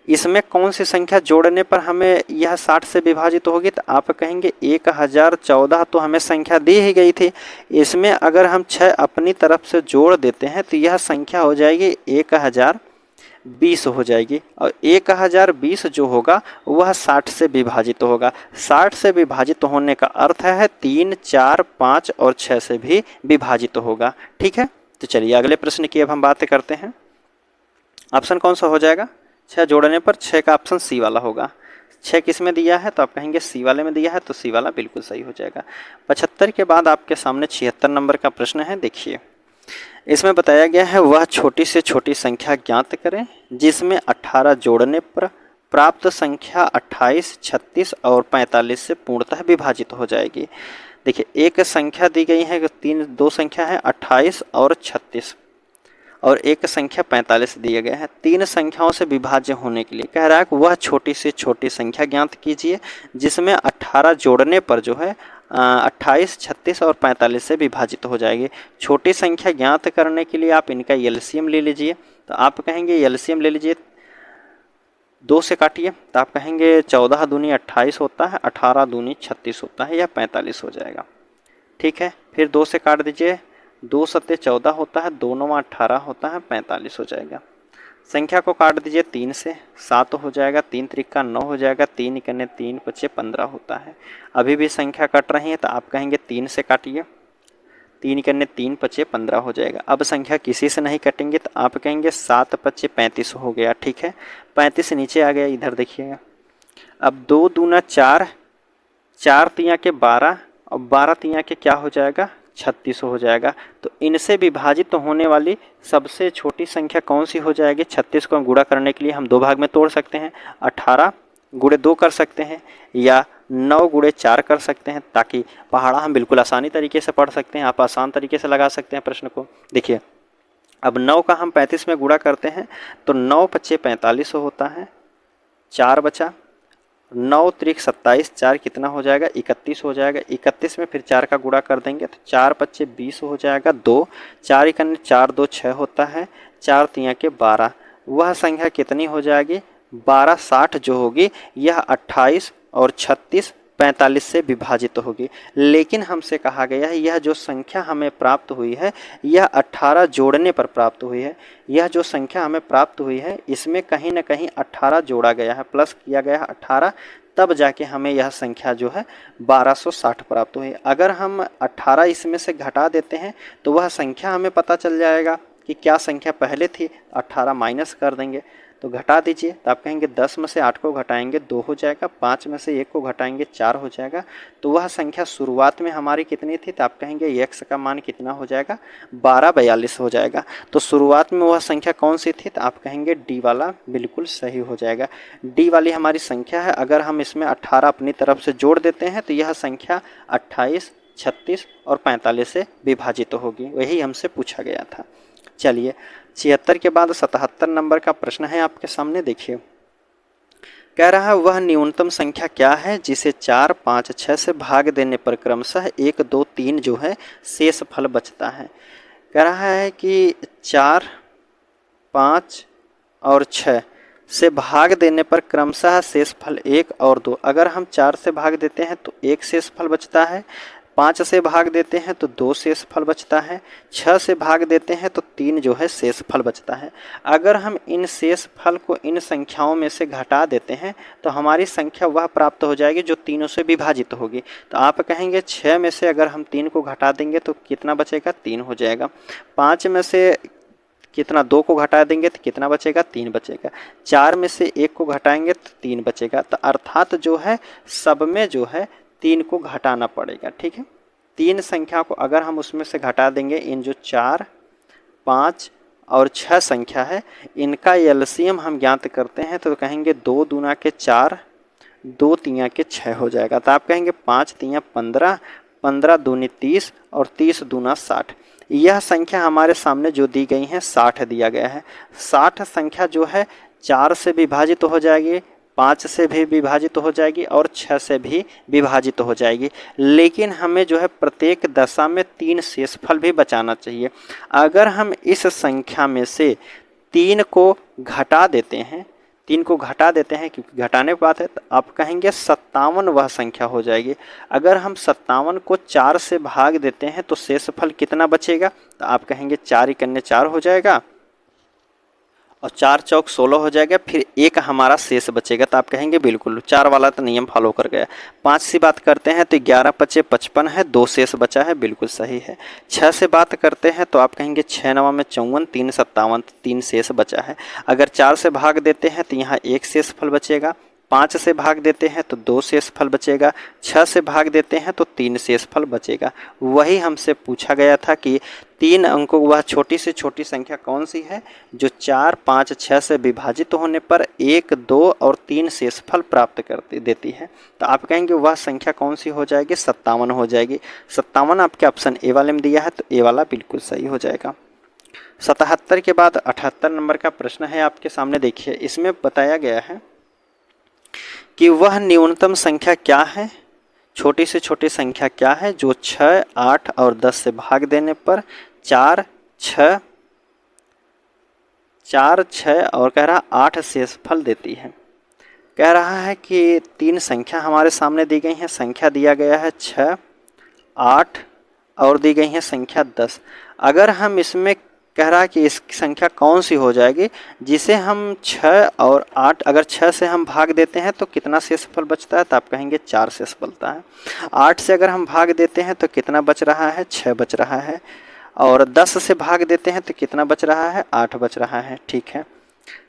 S1: इसमें कौन सी संख्या जोड़ने पर हमें यह 60 से विभाजित होगी, तो आप कहेंगे 1014 तो हमें संख्या दी ही गई थी। इसमें अगर हम 6 अपनी तरफ से जोड़ देते हैं तो यह संख्या हो जाएगी 1020 हो जाएगी। और 1020 जो होगा वह 60 से विभाजित होगा। 60 से विभाजित होने का अर्थ है 3, 4, 5 और 6 से भी विभाजित होगा। ठीक है, तो चलिए अगले प्रश्न की अब हम बातें करते हैं। ऑप्शन कौन सा हो जाएगा? 6 जोड़ने पर 6 का ऑप्शन सी वाला होगा। 6 किस में दिया है, तो आप कहेंगे सी वाले में दिया है, तो सी वाला बिल्कुल सही हो जाएगा। 75 के बाद आपके सामने 76 नंबर का प्रश्न है। देखिए, इसमें बताया गया है वह छोटी से छोटी संख्या ज्ञात करें जिसमें 18 जोड़ने पर प्राप्त संख्या 28, 36 और 45 से पूर्णतः विभाजित हो जाएगी। देखिए, एक संख्या दी गई है, दो संख्या है 28 और 36 और एक संख्या 45 दिए गए हैं। 3 संख्याओं से विभाज्य होने के लिए कह रहा है कि वह छोटी से छोटी संख्या ज्ञात कीजिए जिसमें 18 जोड़ने पर जो है 28, 36 और 45 से विभाजित हो जाएगी। छोटी संख्या ज्ञात करने के लिए आप इनका एलसीएम ले लीजिए। तो आप कहेंगे एलसीएम ले लीजिए, 2 से काटिए, तो आप कहेंगे 14 दूनी 28 होता है, 18 दूनी 36 होता है, या 45 हो जाएगा। ठीक है, फिर 2 से काट दीजिए, 2 सत्ते 14 होता है, 2 नौ 18 होता है, 45 हो जाएगा। संख्या को काट दीजिए 3 से, 7 हो जाएगा, 3 त्रिका 9 हो जाएगा, 3 इकन्ने 3 पचे 15 होता है। अभी भी संख्या कट रही है, तो आप कहेंगे 3 से काटिए, 3 इकन्ने 3 पचे 15 हो जाएगा। अब संख्या किसी से नहीं कटेंगे, तो आप कहेंगे 7 पचे 35 हो गया। ठीक है, 35 नीचे आ गया, इधर देखिएगा। अब 2 दूना 4, 4 तिया के 12 और 12 तिया के क्या हो जाएगा, 36 हो जाएगा। तो इनसे विभाजित होने वाली सबसे छोटी संख्या कौन सी हो जाएगी? 36 को गुणा करने के लिए हम 2 भाग में तोड़ सकते हैं, 18 गुणे 2 कर सकते हैं या 9 गुणे 4 कर सकते हैं, ताकि पहाड़ा हम बिल्कुल आसानी तरीके से पढ़ सकते हैं। आप आसान तरीके से लगा सकते हैं प्रश्न को। देखिए, अब 9 का हम 35 में गुणा करते हैं तो 9 पच्चे 45 होता है, 4 बचा, 9 त्रिक 27, 4 कितना हो जाएगा, 31 हो जाएगा। 31 में फिर 4 का गुणा कर देंगे तो 4 पच्चे 20 हो जाएगा, 2, 4 इकन्ने 4 2 6 होता है, 4 तिया के 12। वह संख्या कितनी हो जाएगी, 12 60 जो होगी यह 28 और 36 45 से विभाजित होगी। लेकिन हमसे कहा गया है यह जो संख्या हमें प्राप्त हुई है यह 18 जोड़ने पर प्राप्त हुई है। यह जो संख्या हमें प्राप्त हुई है इसमें कहीं ना कहीं 18 जोड़ा गया है, प्लस किया गया है 18, तब जाके हमें यह संख्या जो है 1260 प्राप्त हुई। अगर हम 18 इसमें से घटा देते हैं तो वह संख्या हमें पता चल जाएगा कि क्या संख्या पहले थी। 18 माइनस कर देंगे तो घटा दीजिए, तो आप कहेंगे 10 में से 8 को घटाएंगे 2 हो जाएगा, 5 में से 1 को घटाएंगे 4 हो जाएगा। तो वह संख्या शुरुआत में हमारी कितनी थी, तो आप कहेंगे x का मान कितना हो जाएगा, 1242 हो जाएगा। तो शुरुआत में वह संख्या कौन सी थी, तो आप कहेंगे डी वाला बिल्कुल सही हो जाएगा। डी वाली हमारी संख्या है। अगर हम इसमें 18 अपनी तरफ से जोड़ देते हैं तो यह संख्या 28, 36 और 45 से विभाजित होगी। वही हमसे पूछा गया था। चलिए, 76 के बाद 77 नंबर का प्रश्न है आपके सामने। देखिए, कह रहा है वह न्यूनतम संख्या क्या है जिसे 4, 5, 6 से भाग देने पर क्रमशः 1, 2, 3 जो है शेष फल बचता है। कह रहा है कि 4, 5 और 6 से भाग देने पर क्रमशः शेष फल 1 और 2। अगर हम 4 से भाग देते हैं तो 1 शेष फल बचता है, 5 से भाग देते हैं तो 2 शेष फल बचता है, 6 से भाग देते हैं तो 3 जो है शेष फल बचता है। अगर हम इन शेष फल को इन संख्याओं में से घटा देते हैं तो हमारी संख्या वह प्राप्त हो जाएगी जो तीनों से विभाजित होगी। तो आप कहेंगे 6 में से अगर हम 3 को घटा देंगे तो कितना बचेगा, 3 हो जाएगा। 5 में से कितना, 2 को घटा देंगे तो कितना बचेगा, 3 बचेगा। 4 में से 1 को घटाएंगे तो 3 बचेगा। तो अर्थात जो है सब में जो है 3 को घटाना पड़ेगा। ठीक है, 3 संख्या को अगर हम उसमें से घटा देंगे, इन जो 4, 5 और 6 संख्या है इनका एलसीएम हम ज्ञात करते हैं तो कहेंगे 2 दूना के 4, 2 तिया के 6 हो जाएगा। तो आप कहेंगे 5 तिया 15, 15 दूनी 30 और 30 दूना 60। यह संख्या हमारे सामने जो दी गई है 60 दिया गया है। 60 संख्या जो है 4 से विभाजित हो जाएगी, 5 से भी विभाजित हो जाएगी और 6 से भी विभाजित हो जाएगी। लेकिन हमें जो है प्रत्येक दशा में 3 शेषफल भी बचाना चाहिए। अगर हम इस संख्या में से 3 को घटा देते हैं, 3 को घटा देते हैं क्योंकि घटाने की बात है, तो आप कहेंगे 57 वह संख्या हो जाएगी। अगर हम 57 को 4 से भाग देते हैं तो शेषफल कितना बचेगा, तो आप कहेंगे 4 × 4 हो जाएगा और 4 चौक 16 हो जाएगा, फिर एक हमारा शेष बचेगा। तो आप कहेंगे बिल्कुल 4 वाला तो नियम फॉलो कर गया। 5 से बात करते हैं तो 11 × 5 = 55 है, 2 शेष बचा है, बिल्कुल सही है। 6 से बात करते हैं तो आप कहेंगे 6 × 9 = 54, 3 × 57, 3 शेष बचा है। अगर 4 से भाग देते हैं तो यहाँ 1 शेषफल बचेगा, 5 से भाग देते हैं तो 2 शेषफल बचेगा, 6 से भाग देते हैं तो 3 शेषफल बचेगा। वही हमसे पूछा गया था कि 3 अंकों वह छोटी से छोटी संख्या कौन सी है जो 4, 5, 6 से विभाजित होने पर 1, 2 और 3 शेषफल प्राप्त करती देती है। तो आप कहेंगे वह संख्या कौन सी हो जाएगी, 57 हो जाएगी। 57 आपके ऑप्शन ए वाले में दिया है तो ए वाला बिल्कुल सही हो जाएगा। 77 के बाद 78 नंबर का प्रश्न है आपके सामने। देखिए, इसमें बताया गया है कि वह न्यूनतम संख्या क्या है, छोटी से छोटी संख्या क्या है जो 6, 8 और 10 से भाग देने पर 4, 6 और कह रहा 8 शेषफल देती है। कह रहा है कि 3 संख्या हमारे सामने दी गई हैं। संख्या दिया गया है 6, 8 और दी गई है संख्या 10। अगर हम इसमें कह रहा है कि इसकी संख्या कौन सी हो जाएगी जिसे हम 6 और 8, अगर 6 से हम भाग देते हैं तो कितना शेषफल बचता है, तो आप कहेंगे 4 शेष बचता है। 8 से अगर हम भाग देते हैं तो कितना बच रहा है, 6 बच रहा है। और 10 से भाग देते हैं तो कितना बच रहा है, 8 बच रहा है। ठीक है,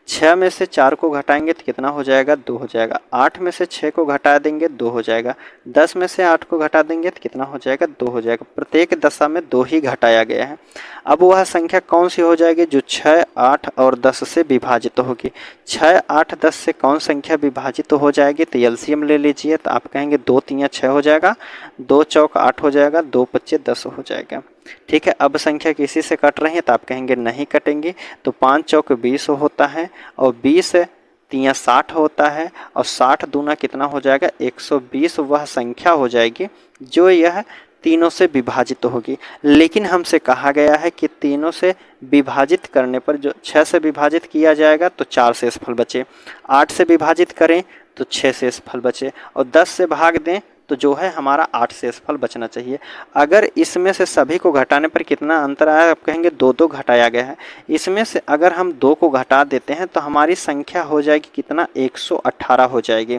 S1: 6 में से 4 को घटाएंगे तो कितना हो जाएगा, 2 हो जाएगा। 8 में से 6 को घटा देंगे 2 हो जाएगा। 10 में से 8 को घटा देंगे तो कितना हो जाएगा, 2 हो जाएगा। प्रत्येक दशा में 2 ही घटाया गया है। अब वह संख्या कौन सी हो जाएगी जो 6, 8 और 10 से विभाजित होगी। 6, 8, 10 से कौन संख्या विभाजित हो जाएगी, तो एलसीएम ले लीजिए। तो आप कहेंगे 2 × 3 = 6 हो जाएगा, 2 चौक 8 हो जाएगा, 2 × 5 = 10 हो जाएगा। ठीक है, अब संख्या किसी से कट रही है तो आप कहेंगे नहीं कटेंगे। तो 5 चौक 20 होता है और 20 × 3 = 60 होता है और 60 दूना कितना हो जाएगा, 120 वह संख्या हो जाएगी जो यह तीनों से विभाजित होगी। लेकिन हमसे कहा गया है कि तीनों से विभाजित करने पर जो 6 से विभाजित किया जाएगा तो 4 शेषफल बचे, 8 से विभाजित करें तो 6 शेषफल बचे और 10 से भाग दें तो जो है हमारा 8 शेषफल बचना चाहिए। अगर इसमें से सभी को घटाने पर कितना अंतर आया, आप कहेंगे 2 घटाया गया है। इसमें से अगर हम 2 को घटा देते हैं तो हमारी संख्या हो जाएगी कितना, 118 हो जाएगी।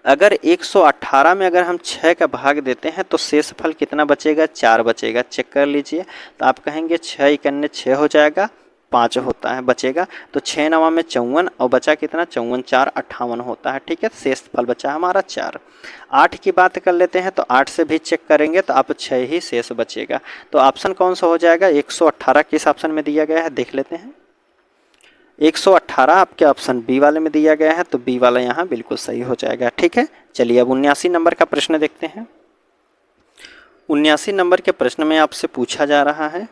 S1: अगर 118 में अगर हम 6 का भाग देते हैं तो शेषफल कितना बचेगा, 4 बचेगा। चेक कर लीजिए। तो आप कहेंगे 6 × 6 हो जाएगा, 5 होता है बचेगा। तो 6 × 9 = 54 और बचा कितना, 54 × 4 = 58 होता है। ठीक है, शेषफल बचा हमारा 4। 8 की बात कर लेते हैं तो 8 से भी चेक करेंगे तो आप 6 ही शेष बचेगा। तो ऑप्शन कौन सा हो जाएगा, 118 किस ऑप्शन में दिया गया है देख लेते हैं। 118 आपके ऑप्शन बी वाले में दिया गया है तो बी वाला यहाँ बिल्कुल सही हो जाएगा। ठीक है, चलिए अब 79 नंबर का प्रश्न देखते हैं। 79 नंबर के प्रश्न में आपसे पूछा जा रहा है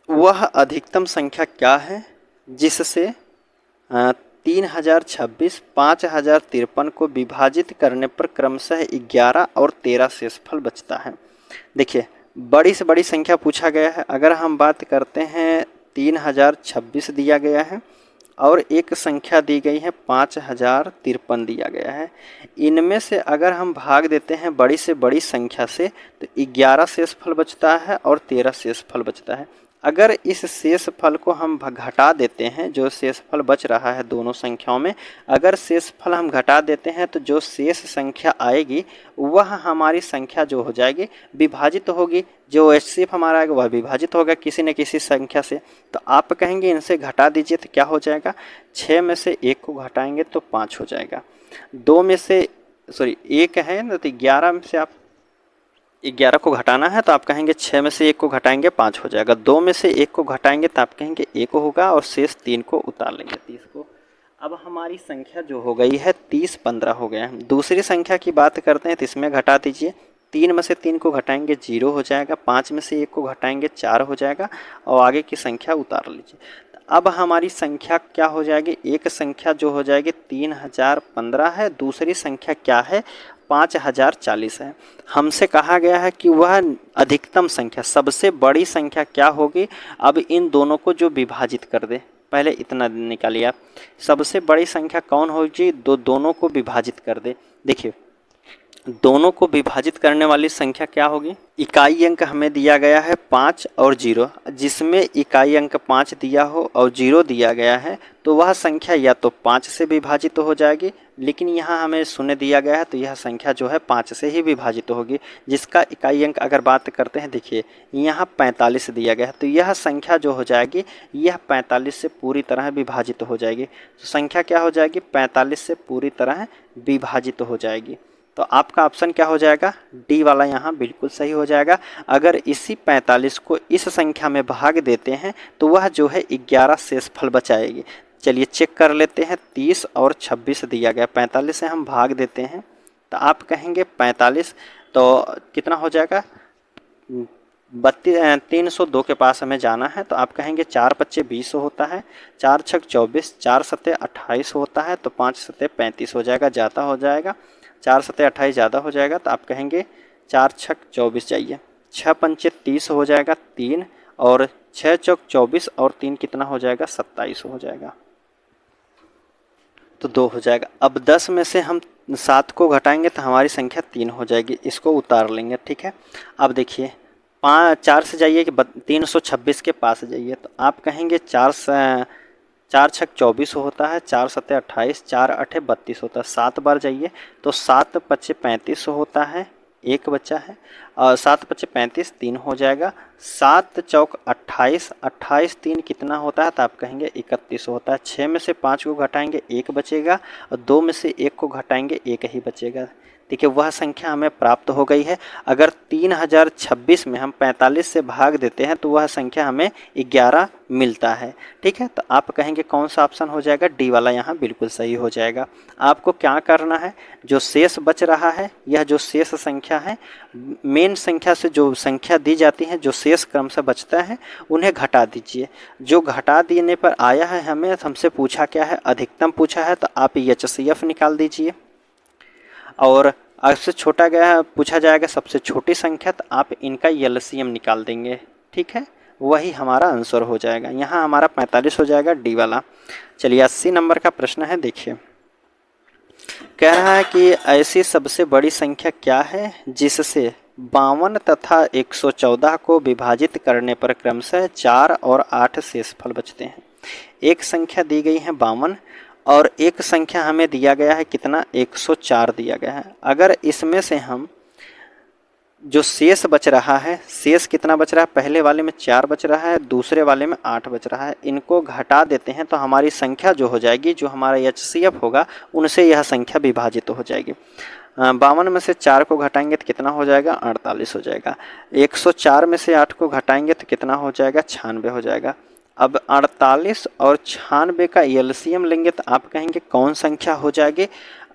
S1: वह अधिकतम संख्या क्या है जिससे 3026, 5053 को विभाजित करने पर क्रमशः 11 और 13 शेषफल बचता है। देखिए, बड़ी से बड़ी संख्या पूछा गया है। अगर हम बात करते हैं 3026 दिया गया है और एक संख्या दी गई है 5053 दिया गया है। इनमें से अगर हम भाग देते हैं बड़ी से बड़ी संख्या से तो 11 शेषफल बचता है और 13 शेषफल बचता है। अगर इस शेषफल को हम घटा देते हैं, जो शेषफल बच रहा है दोनों संख्याओं में, अगर शेषफल हम घटा देते हैं तो जो शेष संख्या आएगी वह हमारी संख्या जो हो जाएगी विभाजित होगी। जो एचसीएफ हमारा आएगा वह विभाजित होगा किसी न किसी संख्या से। तो आप कहेंगे इनसे घटा दीजिए तो क्या हो जाएगा, 6 में से 1 को घटाएंगे तो 5 हो जाएगा। 1 है ना, तो 11 में से आप 11 को घटाना है तो आप कहेंगे 6 में से 1 को घटाएंगे 5 हो जाएगा। 2 में से 1 को घटाएंगे तो आप कहेंगे 1 होगा और शेष 3 को उतार लेंगे 30 को। अब हमारी संख्या जो हो गई है 30, 15 हो गया है। दूसरी संख्या की बात करते हैं तो इसमें घटा दीजिए। 3 में से 3 को घटाएंगे 0 हो जाएगा, 5 में से 1 को घटाएंगे 4 हो जाएगा और आगे की संख्या उतार लीजिए। अब हमारी संख्या क्या हो जाएगी, एक संख्या जो हो जाएगी 3015 है, दूसरी संख्या क्या है 5040 है। हमसे कहा गया है कि वह अधिकतम संख्या, सबसे बड़ी संख्या क्या होगी। अब इन दोनों को जो विभाजित कर दे, पहले इतना निकालिए आप, सबसे बड़ी संख्या कौन होगी, दोनों को विभाजित कर दे। देखिए दोनों को विभाजित करने वाली संख्या क्या होगी, इकाई अंक हमें दिया गया है 5 और 0, जिसमें इकाई अंक 5 दिया हो और 0 दिया गया है तो वह संख्या या तो 5 से विभाजित हो जाएगी, लेकिन यहाँ हमें 0 दिया गया है तो यह संख्या जो है 5 से ही विभाजित होगी। जिसका इकाई अंक अगर बात करते हैं, देखिए यहाँ 45 दिया गया है तो यह संख्या जो हो जाएगी यह 45 से पूरी तरह विभाजित हो जाएगी। तो संख्या क्या हो जाएगी, 45 से पूरी तरह विभाजित हो जाएगी। तो आपका ऑप्शन क्या हो जाएगा, डी वाला यहाँ बिल्कुल सही हो जाएगा। अगर इसी 45 को इस संख्या में भाग देते हैं तो वह जो है 11 शेषफल बचाएगी। चलिए चेक कर लेते हैं, 30 और 26 दिया गया, 45 से हम भाग देते हैं तो आप कहेंगे 45 तो कितना हो जाएगा, 302 के पास हमें जाना है तो आप कहेंगे 4 पच्चे 20 होता है, 4 छक 24, 4 सत्ते 28 होता है तो 5 सत्ते 35 हो जाएगा, ज़्यादा हो जाएगा, 4 सत्ते 28 ज़्यादा हो जाएगा तो आप कहेंगे 4 छक 24 जाइए, 6 पंचे 30 हो जाएगा 3, और 6 चौक 24 और 3 कितना हो जाएगा 27 हो जाएगा, तो 2 हो जाएगा। अब 10 में से हम 7 को घटाएंगे तो हमारी संख्या 3 हो जाएगी, इसको उतार लेंगे, ठीक है। अब देखिए 4 से जाइए कि 326 के पास जाइए तो आप कहेंगे 4 छक 24 होता है, 4 सत्ते 28, 4 अठे 32 होता है, 7 बार जाइए तो 7 पच्चे 35 होता है, एक बच्चा है, और 7 पच्चे 35 3 हो जाएगा, 7 चौक 28, 28 3 कितना होता है तो आप कहेंगे 31 होता है। 6 में से 5 को घटाएंगे 1 बचेगा और 2 में से 1 को घटाएंगे 1 ही बचेगा। देखिए वह संख्या हमें प्राप्त हो गई है। अगर 3026 में हम 45 से भाग देते हैं तो वह संख्या हमें 11 मिलता है, ठीक है। तो आप कहेंगे कौन सा ऑप्शन हो जाएगा, डी वाला यहाँ बिल्कुल सही हो जाएगा। आपको क्या करना है, जो शेष बच रहा है, यह जो शेष संख्या है, मेन संख्या से जो संख्या दी जाती है, जो शेष क्रम से बचता है उन्हें घटा दीजिए। जो घटा देने पर आया है हमें, हमसे पूछा क्या है, अधिकतम पूछा है तो आप HCF निकाल दीजिए, और आपसे छोटा गया पूछा जाएगा सबसे छोटी संख्या तो आप इनका LCM निकाल देंगे, ठीक है, वही हमारा आंसर हो जाएगा। यहाँ हमारा 45 हो जाएगा, डी वाला। चलिए 80 नंबर का प्रश्न है, देखिए कह रहा है कि ऐसी सबसे बड़ी संख्या क्या है जिससे 52 तथा 114 को विभाजित करने पर क्रमशः 4 और 8 शेषफल बचते हैं। एक संख्या दी गई है 52 और एक संख्या हमें दिया गया है कितना, 104 दिया गया है। अगर इसमें से हम जो शेष बच रहा है, शेष कितना बच रहा है, पहले वाले में 4 बच रहा है, दूसरे वाले में 8 बच रहा है, इनको घटा देते हैं तो हमारी संख्या जो हो जाएगी, जो हमारा HCF होगा, उनसे यह संख्या विभाजित हो जाएगी। 52 में से 4 को घटाएंगे तो कितना हो जाएगा, 48 हो जाएगा। 104 में से 8 को घटाएंगे तो कितना हो जाएगा, 96 हो जाएगा। अब 48 और 96 का LCM लेंगे तो आप कहेंगे कौन संख्या हो जाएगी।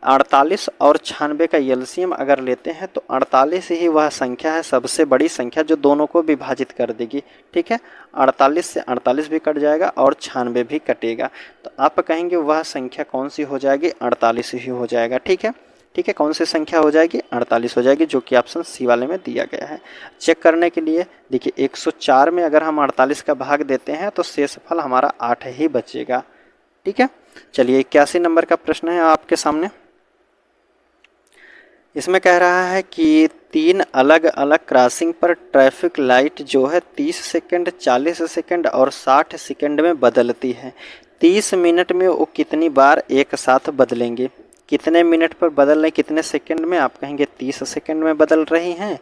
S1: 48 और 96 का LCM अगर लेते हैं तो 48 ही वह संख्या है, सबसे बड़ी संख्या, जो दोनों को विभाजित कर देगी, ठीक है। 48 से 48 भी कट जाएगा और 96 भी कटेगा, तो आप कहेंगे वह संख्या कौन सी हो जाएगी, 48 ही हो जाएगा, ठीक है। ठीक है, कौन सी संख्या हो जाएगी, 48 हो जाएगी, जो कि ऑप्शन सी वाले में दिया गया है। चेक करने के लिए देखिए 104 में अगर हम 48 का भाग देते हैं तो शेषफल हमारा 8 ही बचेगा, ठीक है। चलिए 81 नंबर का प्रश्न है आपके सामने। इसमें कह रहा है कि 3 अलग अलग क्रॉसिंग पर ट्रैफिक लाइट जो है 30 सेकंड, 40 सेकंड और 60 सेकंड में बदलती है। 30 मिनट में वो कितनी बार एक साथ बदलेंगे, कितने मिनट पर बदल रहे, कितने सेकंड में, आप कहेंगे 30 सेकंड में बदल रही हैं,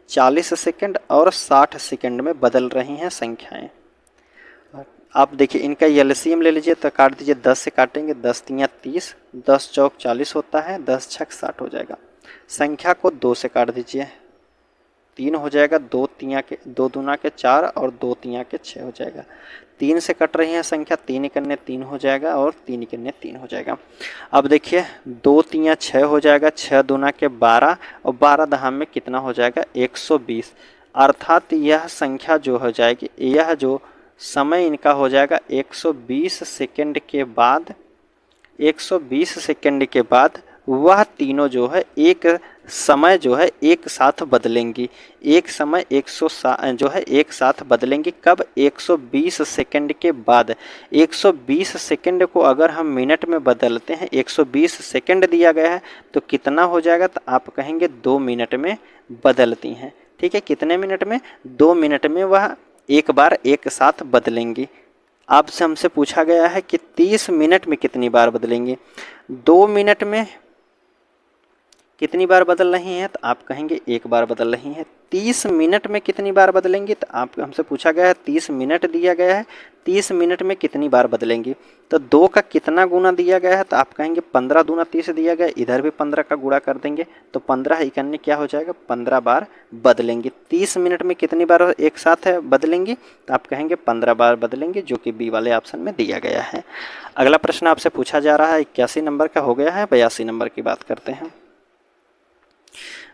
S1: 40 सेकंड और 60 सेकंड में बदल रही हैं संख्याएं। आप देखिए इनका LCM ले लीजिए तो काट दीजिए, 10 से काटेंगे, 10 तियाँ 30, 10 चौक 40 होता है, 10 छक 60 हो जाएगा। संख्या को 2 से काट दीजिए, 3 हो जाएगा, 2 दूना के 4 और 2 तिया के 6 हो जाएगा। 3 से कट रही है संख्या, 3 इकन्ने 3 हो जाएगा और 3 इकन्ने 3 हो जाएगा। अब देखिए 2 तिया 6 हो जाएगा, 6 दूना के 12 और 12 दहाम में कितना हो जाएगा 120। अर्थात यह संख्या जो हो जाएगी, यह जो समय इनका हो जाएगा 120 सेकंड के बाद, 120 सेकंड के बाद वह तीनों जो है एक समय जो है एक साथ बदलेंगी। एक समय जो है एक साथ बदलेंगी कब? 120 सेकंड के बाद। 120 सेकंड को अगर हम मिनट में बदलते हैं, 120 सेकंड दिया गया है तो कितना हो जाएगा? तो आप कहेंगे 2 मिनट में बदलती हैं। ठीक है, कितने मिनट में? 2 मिनट में वह एक बार एक साथ बदलेंगी। आपसे हमसे पूछा गया है कि 30 मिनट में कितनी बार बदलेंगे। 2 मिनट में कितनी बार बदल रही हैं? तो आप कहेंगे एक बार बदल रही हैं। 30 मिनट में कितनी बार बदलेंगी? तो आप हमसे पूछा गया है 30 मिनट दिया गया है, 30 मिनट में कितनी बार बदलेंगी। तो 2 का कितना गुना दिया गया है? तो आप कहेंगे 15 दूना 30 दिया गया, इधर भी 15 का गुणा कर देंगे तो 15 इकन्ने क्या हो जाएगा? 15 बार बदलेंगी। 30 मिनट में कितनी बार एक साथ है बदलेंगी? तो आप कहेंगे 15 बार बदलेंगे, जो कि बी वाले ऑप्शन में दिया गया है। अगला प्रश्न आपसे पूछा जा रहा है 81 नंबर का हो गया है। 82 नंबर की बात करते हैं।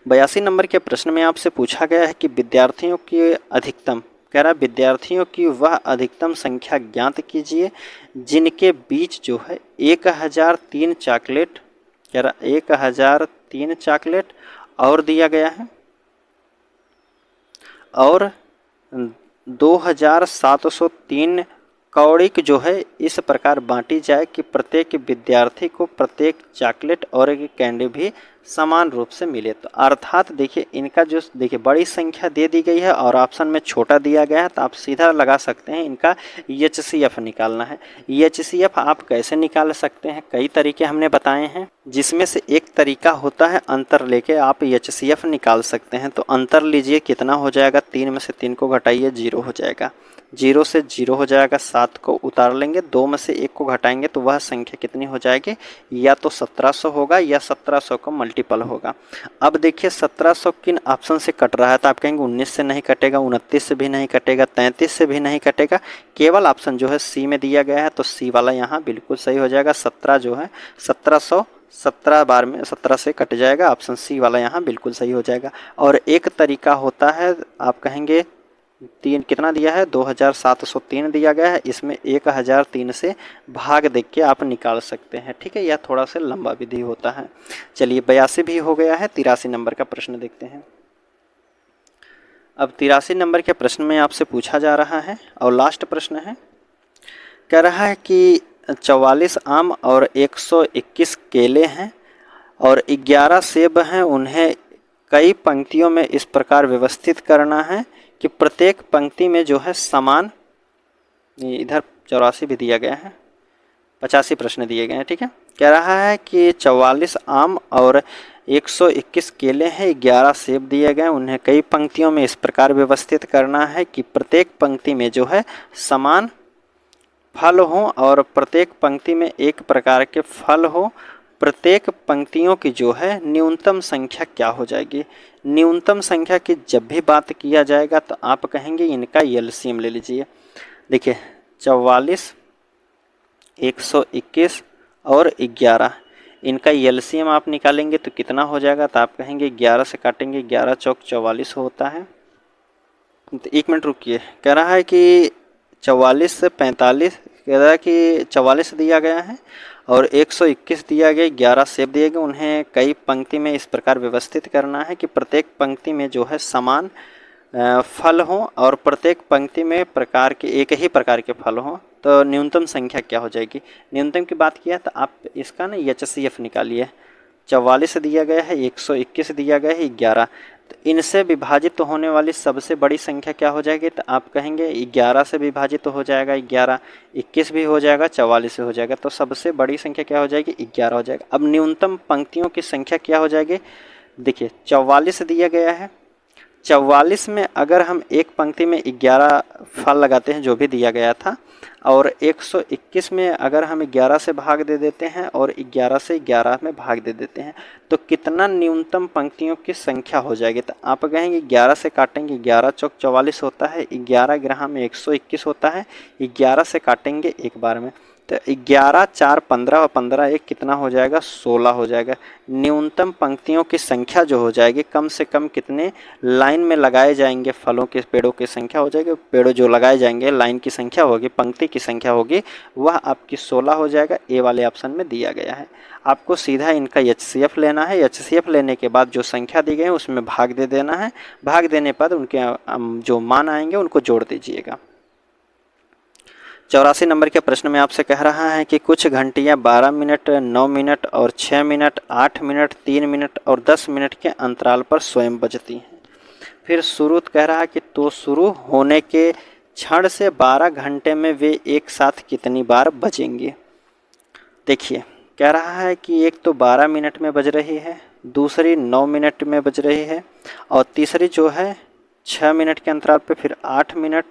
S1: 82 नंबर के प्रश्न में आपसे पूछा गया है कि विद्यार्थियों की अधिकतम, कह रहा है विद्यार्थियों की वह अधिकतम संख्या ज्ञात कीजिए जिनके बीच जो है 1003 चॉकलेट, कह रहा 1003 चॉकलेट और दिया गया है और 2703 कौड़िक जो है इस प्रकार बांटी जाए कि प्रत्येक विद्यार्थी को प्रत्येक चॉकलेट और एक कैंडी भी समान रूप से मिले। तो अर्थात देखिए इनका जो देखिए बड़ी संख्या दे दी गई है और ऑप्शन में छोटा दिया गया है, तो आप सीधा लगा सकते हैं इनका HCF निकालना है। HCF आप कैसे निकाल सकते हैं? कई तरीके हमने बताए हैं, जिसमें से एक तरीका होता है अंतर लेके आप HCF निकाल सकते हैं। तो अंतर लीजिए कितना हो जाएगा? 3 में से 3 को घटाइए 0 हो जाएगा, 0 से 0 हो जाएगा, 7 को उतार लेंगे, 2 में से 1 को घटाएंगे तो वह संख्या कितनी हो जाएगी? या तो 1700 होगा या 1700 का मल्टीपल होगा। अब देखिए 1700 किन ऑप्शन से कट रहा है? तो आप कहेंगे 19 से नहीं कटेगा, 29 से भी नहीं कटेगा, 33 से भी नहीं कटेगा, केवल ऑप्शन जो है सी में दिया गया है। तो सी वाला यहाँ बिल्कुल सही हो जाएगा। 17 जो है 1717 बार में 17 से कट जाएगा, ऑप्शन सी वाला यहाँ बिल्कुल सही हो जाएगा। और एक तरीका होता है, आप कहेंगे 3 कितना दिया है? 2703 दिया गया है, इसमें 1003 से भाग देख के आप निकाल सकते हैं। ठीक है, यह थोड़ा सा लंबा विधि होता है। चलिए 82 भी हो गया है। 83 नंबर का प्रश्न देखते हैं। अब 83 नंबर के प्रश्न में आपसे पूछा जा रहा है और लास्ट प्रश्न है, कह रहा है कि 44 आम और 121 केले हैं और 11 सेब हैं, उन्हें कई पंक्तियों में इस प्रकार व्यवस्थित करना है कि प्रत्येक पंक्ति में जो है समान, इधर 84 भी दिया गया है, 85 प्रश्न दिए गए हैं। ठीक है, कह रहा है कि 44 आम और 121 केले हैं, 11 सेब दिए गए, उन्हें कई पंक्तियों में इस प्रकार व्यवस्थित करना है कि प्रत्येक पंक्ति में जो है समान फल हो और प्रत्येक पंक्ति में एक प्रकार के फल हो। प्रत्येक पंक्तियों की जो है न्यूनतम संख्या क्या हो जाएगी? न्यूनतम संख्या की जब भी बात किया जाएगा तो आप कहेंगे इनका एलसीएम ले लीजिए। देखिए 44, 121 और 11, इनका एलसीएम आप निकालेंगे तो कितना हो जाएगा? तो आप कहेंगे 11 से काटेंगे, 11 चौक 44 होता है। तो 1 मिनट रुकिए, कह रहा है कि 44 से 45, कह रहा है कि 44 दिया गया है और 121 दिया गया, 11 सेब दिए गए, उन्हें कई पंक्ति में इस प्रकार व्यवस्थित करना है कि प्रत्येक पंक्ति में जो है समान फल हो और प्रत्येक पंक्ति में प्रकार के एक ही प्रकार के फल हो। तो न्यूनतम संख्या क्या हो जाएगी? न्यूनतम की बात किया तो आप इसका ना HCF निकालिए। 44 दिया गया है, 121 दिया गया है, 11, तो इनसे विभाजित होने वाली सबसे बड़ी संख्या क्या हो जाएगी? तो आप कहेंगे 11 से विभाजित तो हो जाएगा 11, 21 भी हो जाएगा, 44 से हो जाएगा, तो सबसे बड़ी संख्या क्या हो जाएगी? 11 हो जाएगा। अब न्यूनतम पंक्तियों की संख्या क्या हो जाएगी? देखिए 44 दिया गया है, 44 में अगर हम एक पंक्ति में 11 फल लगाते हैं जो भी दिया गया था, और 121 में अगर हम 11 से भाग दे देते हैं और 11 से 11 में भाग दे देते हैं तो कितना न्यूनतम पंक्तियों की संख्या हो जाएगी। तो आप कहेंगे 11 से काटेंगे, 11 चौक 44 होता है, 11 ग्राम में 121 होता है, 11 से काटेंगे एक बार में तो 11 4 15 और 15 एक कितना हो जाएगा, 16 हो जाएगा। न्यूनतम पंक्तियों की संख्या जो हो जाएगी, कम से कम कितने लाइन में लगाए जाएंगे फलों के पेड़ों की संख्या हो जाएगी, पेड़ों जो लगाए जाएंगे लाइन की संख्या होगी, पंक्ति की संख्या होगी, वह आपकी 16 हो जाएगा। ए वाले ऑप्शन में दिया गया है। आपको सीधा इनका HCF लेना है। HCF लेने के बाद जो संख्या दी गई है उसमें भाग दे देना है। भाग देने पर उनके जो मान आएंगे उनको जोड़ दीजिएगा। 84 नंबर के प्रश्न में आपसे कह रहा है कि कुछ घंटियां 12 मिनट, 9 मिनट और 6 मिनट, 8 मिनट, 3 मिनट और 10 मिनट के अंतराल पर स्वयं बजती हैं। फिर शुरू कह रहा है कि तो शुरू होने के क्षण से 12 घंटे में वे एक साथ कितनी बार बजेंगे। देखिए कह रहा है कि एक तो 12 मिनट में बज रही है, दूसरी 9 मिनट में बज रही है और तीसरी जो है 6 मिनट के अंतराल पे, फिर 8 मिनट,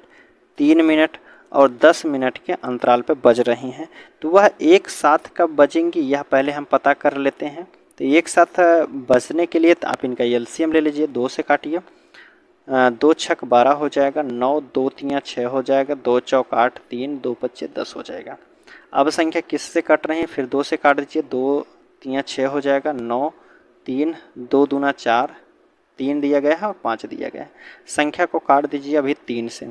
S1: 3 मिनट और 10 मिनट के अंतराल पे बज रही हैं। तो वह एक साथ कब बजेंगी यह पहले हम पता कर लेते हैं। तो एक साथ बजने के लिए तो आप इनका LCM ले लीजिए, 2 से काटिए, 2 छक 12 हो जाएगा, 9 2 3 6 हो जाएगा, 2 चौक 8, 3 2 25 10 हो जाएगा। अब संख्या किससे कट रही है, फिर 2 से काट दीजिए, 2 3 6 हो जाएगा, 9 3 2 दूना 4, 3 दिया गया है और 5 दिया गया है। संख्या को काट दीजिए अभी 3 से,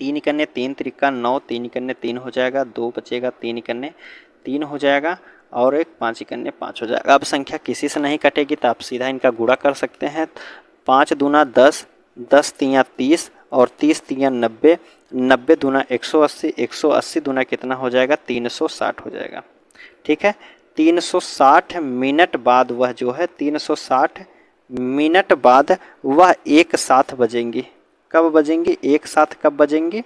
S1: 3 इकन्ने 3 त्रिका 9, 3 इकन्ने 3 हो जाएगा, 2 बचेगा, 3 इकन्ने 3 हो जाएगा और एक 5 इकन्ने 5 हो जाएगा। अब संख्या किसी से नहीं कटेगी तो आप सीधा इनका गुणा कर सकते हैं। 5 दूना 10, 10 तियाँ 30 और 30 तियाँ 90, 90 दूना 180, 180 दूना कितना हो जाएगा, 360 हो जाएगा। ठीक है, 360 मिनट बाद वह जो है 360 मिनट बाद वह एक साथ बजेंगी। कब बजेंगी, एक साथ कब बजेंगी,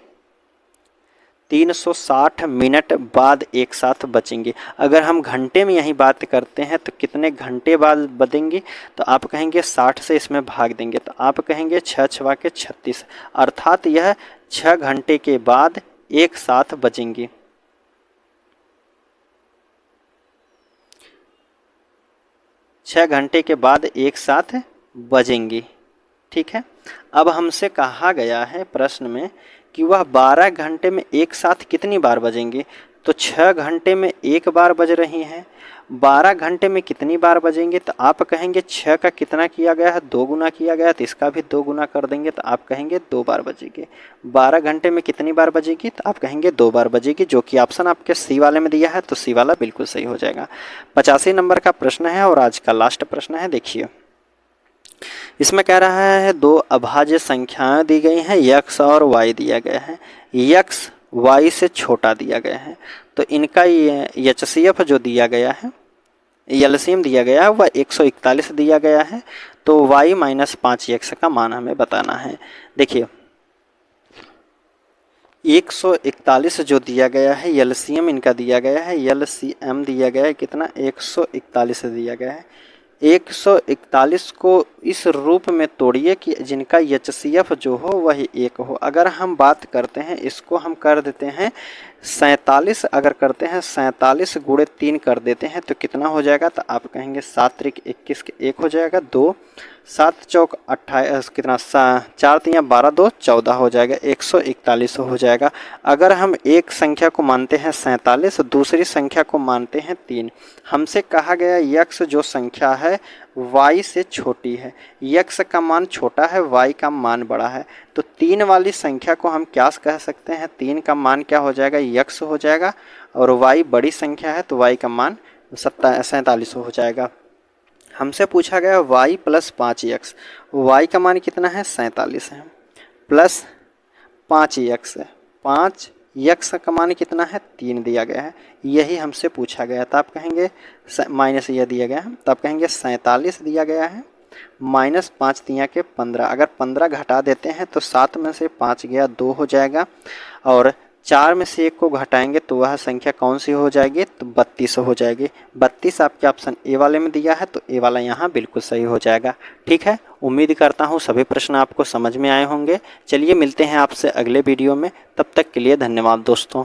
S1: 360 मिनट बाद एक साथ बजेंगी। अगर हम घंटे में यही बात करते हैं तो कितने घंटे बाद बजेंगी, तो आप कहेंगे 60 से इसमें भाग देंगे तो आप कहेंगे 6 छवा के 36, अर्थात यह 6 घंटे के बाद एक साथ बजेंगी। छः घंटे के बाद एक साथ बजेंगी। ठीक है, अब हमसे कहा गया है प्रश्न में कि वह 12 घंटे में एक साथ कितनी बार बजेंगी। तो 6 घंटे में एक बार बज रही हैं, 12 घंटे में कितनी बार बजेंगे, तो आप कहेंगे 6 का कितना किया गया है, 2 गुना किया गया है, तो इसका भी 2 गुना कर देंगे तो आप कहेंगे 2 बार बजेगी। 12 घंटे में कितनी बार बजेगी, तो आप कहेंगे 2 बार बजेगी, जो कि ऑप्शन आपके सी वाले में दिया है, तो सी वाला बिल्कुल सही हो जाएगा। 85 नंबर का प्रश्न है और आज का लास्ट प्रश्न है। देखिए इसमें कह रहा है 2 अभाज्य संख्याएं दी गई हैं, x और y दिया गया है, x y से छोटा दिया गया है। तो इनका ये HCF जो दिया गया है, LCM दिया गया है, वह 141 दिया गया है। तो y माइनस 5x का मान हमें बताना है। देखिए 141 जो दिया गया है, LCM इनका दिया गया है, LCM दिया गया है कितना, 141 दिया गया है। 141 को इस रूप में तोड़िए कि जिनका HCF जो हो वही 1 हो। अगर हम बात करते हैं इसको हम कर देते हैं 47, अगर करते हैं 47 गुणे 3 कर देते हैं तो कितना हो जाएगा, तो आप कहेंगे 7 त्रिक 21 के 1 हो जाएगा, 2 7 चौक 28 कितना, 4 तियाँ 12, 2 14 हो जाएगा, 141 हो जाएगा। अगर हम एक संख्या को मानते हैं 47, दूसरी संख्या को मानते हैं 3, हमसे कहा गया x जो संख्या है y से छोटी है, x का मान छोटा है, y का मान बड़ा है, तो 3 वाली संख्या को हम क्या कह सकते हैं, 3 का मान क्या हो जाएगा, x हो जाएगा, और y बड़ी संख्या है तो y का मान 47 हो जाएगा। हमसे पूछा गया y प्लस 5x, y का मान कितना है, 47 है, प्लस 5x है, 5x का मान कितना है, 3 दिया गया है, यही हमसे पूछा गया था। आप कहेंगे माइनस यह दिया गया है, तो आप कहेंगे 47 दिया गया है, माइनस 5 तियाँ के 15, अगर 15 घटा देते हैं तो 7 में से 5 गया 2 हो जाएगा, और 4 में से 1 को घटाएंगे तो वह संख्या कौन सी हो जाएगी, तो 32 हो जाएगी। 32 आपके ऑप्शन ए वाले में दिया है, तो ए वाला यहाँ बिल्कुल सही हो जाएगा। ठीक है, उम्मीद करता हूँ सभी प्रश्न आपको समझ में आए होंगे। चलिए मिलते हैं आपसे अगले वीडियो में, तब तक के लिए धन्यवाद दोस्तों।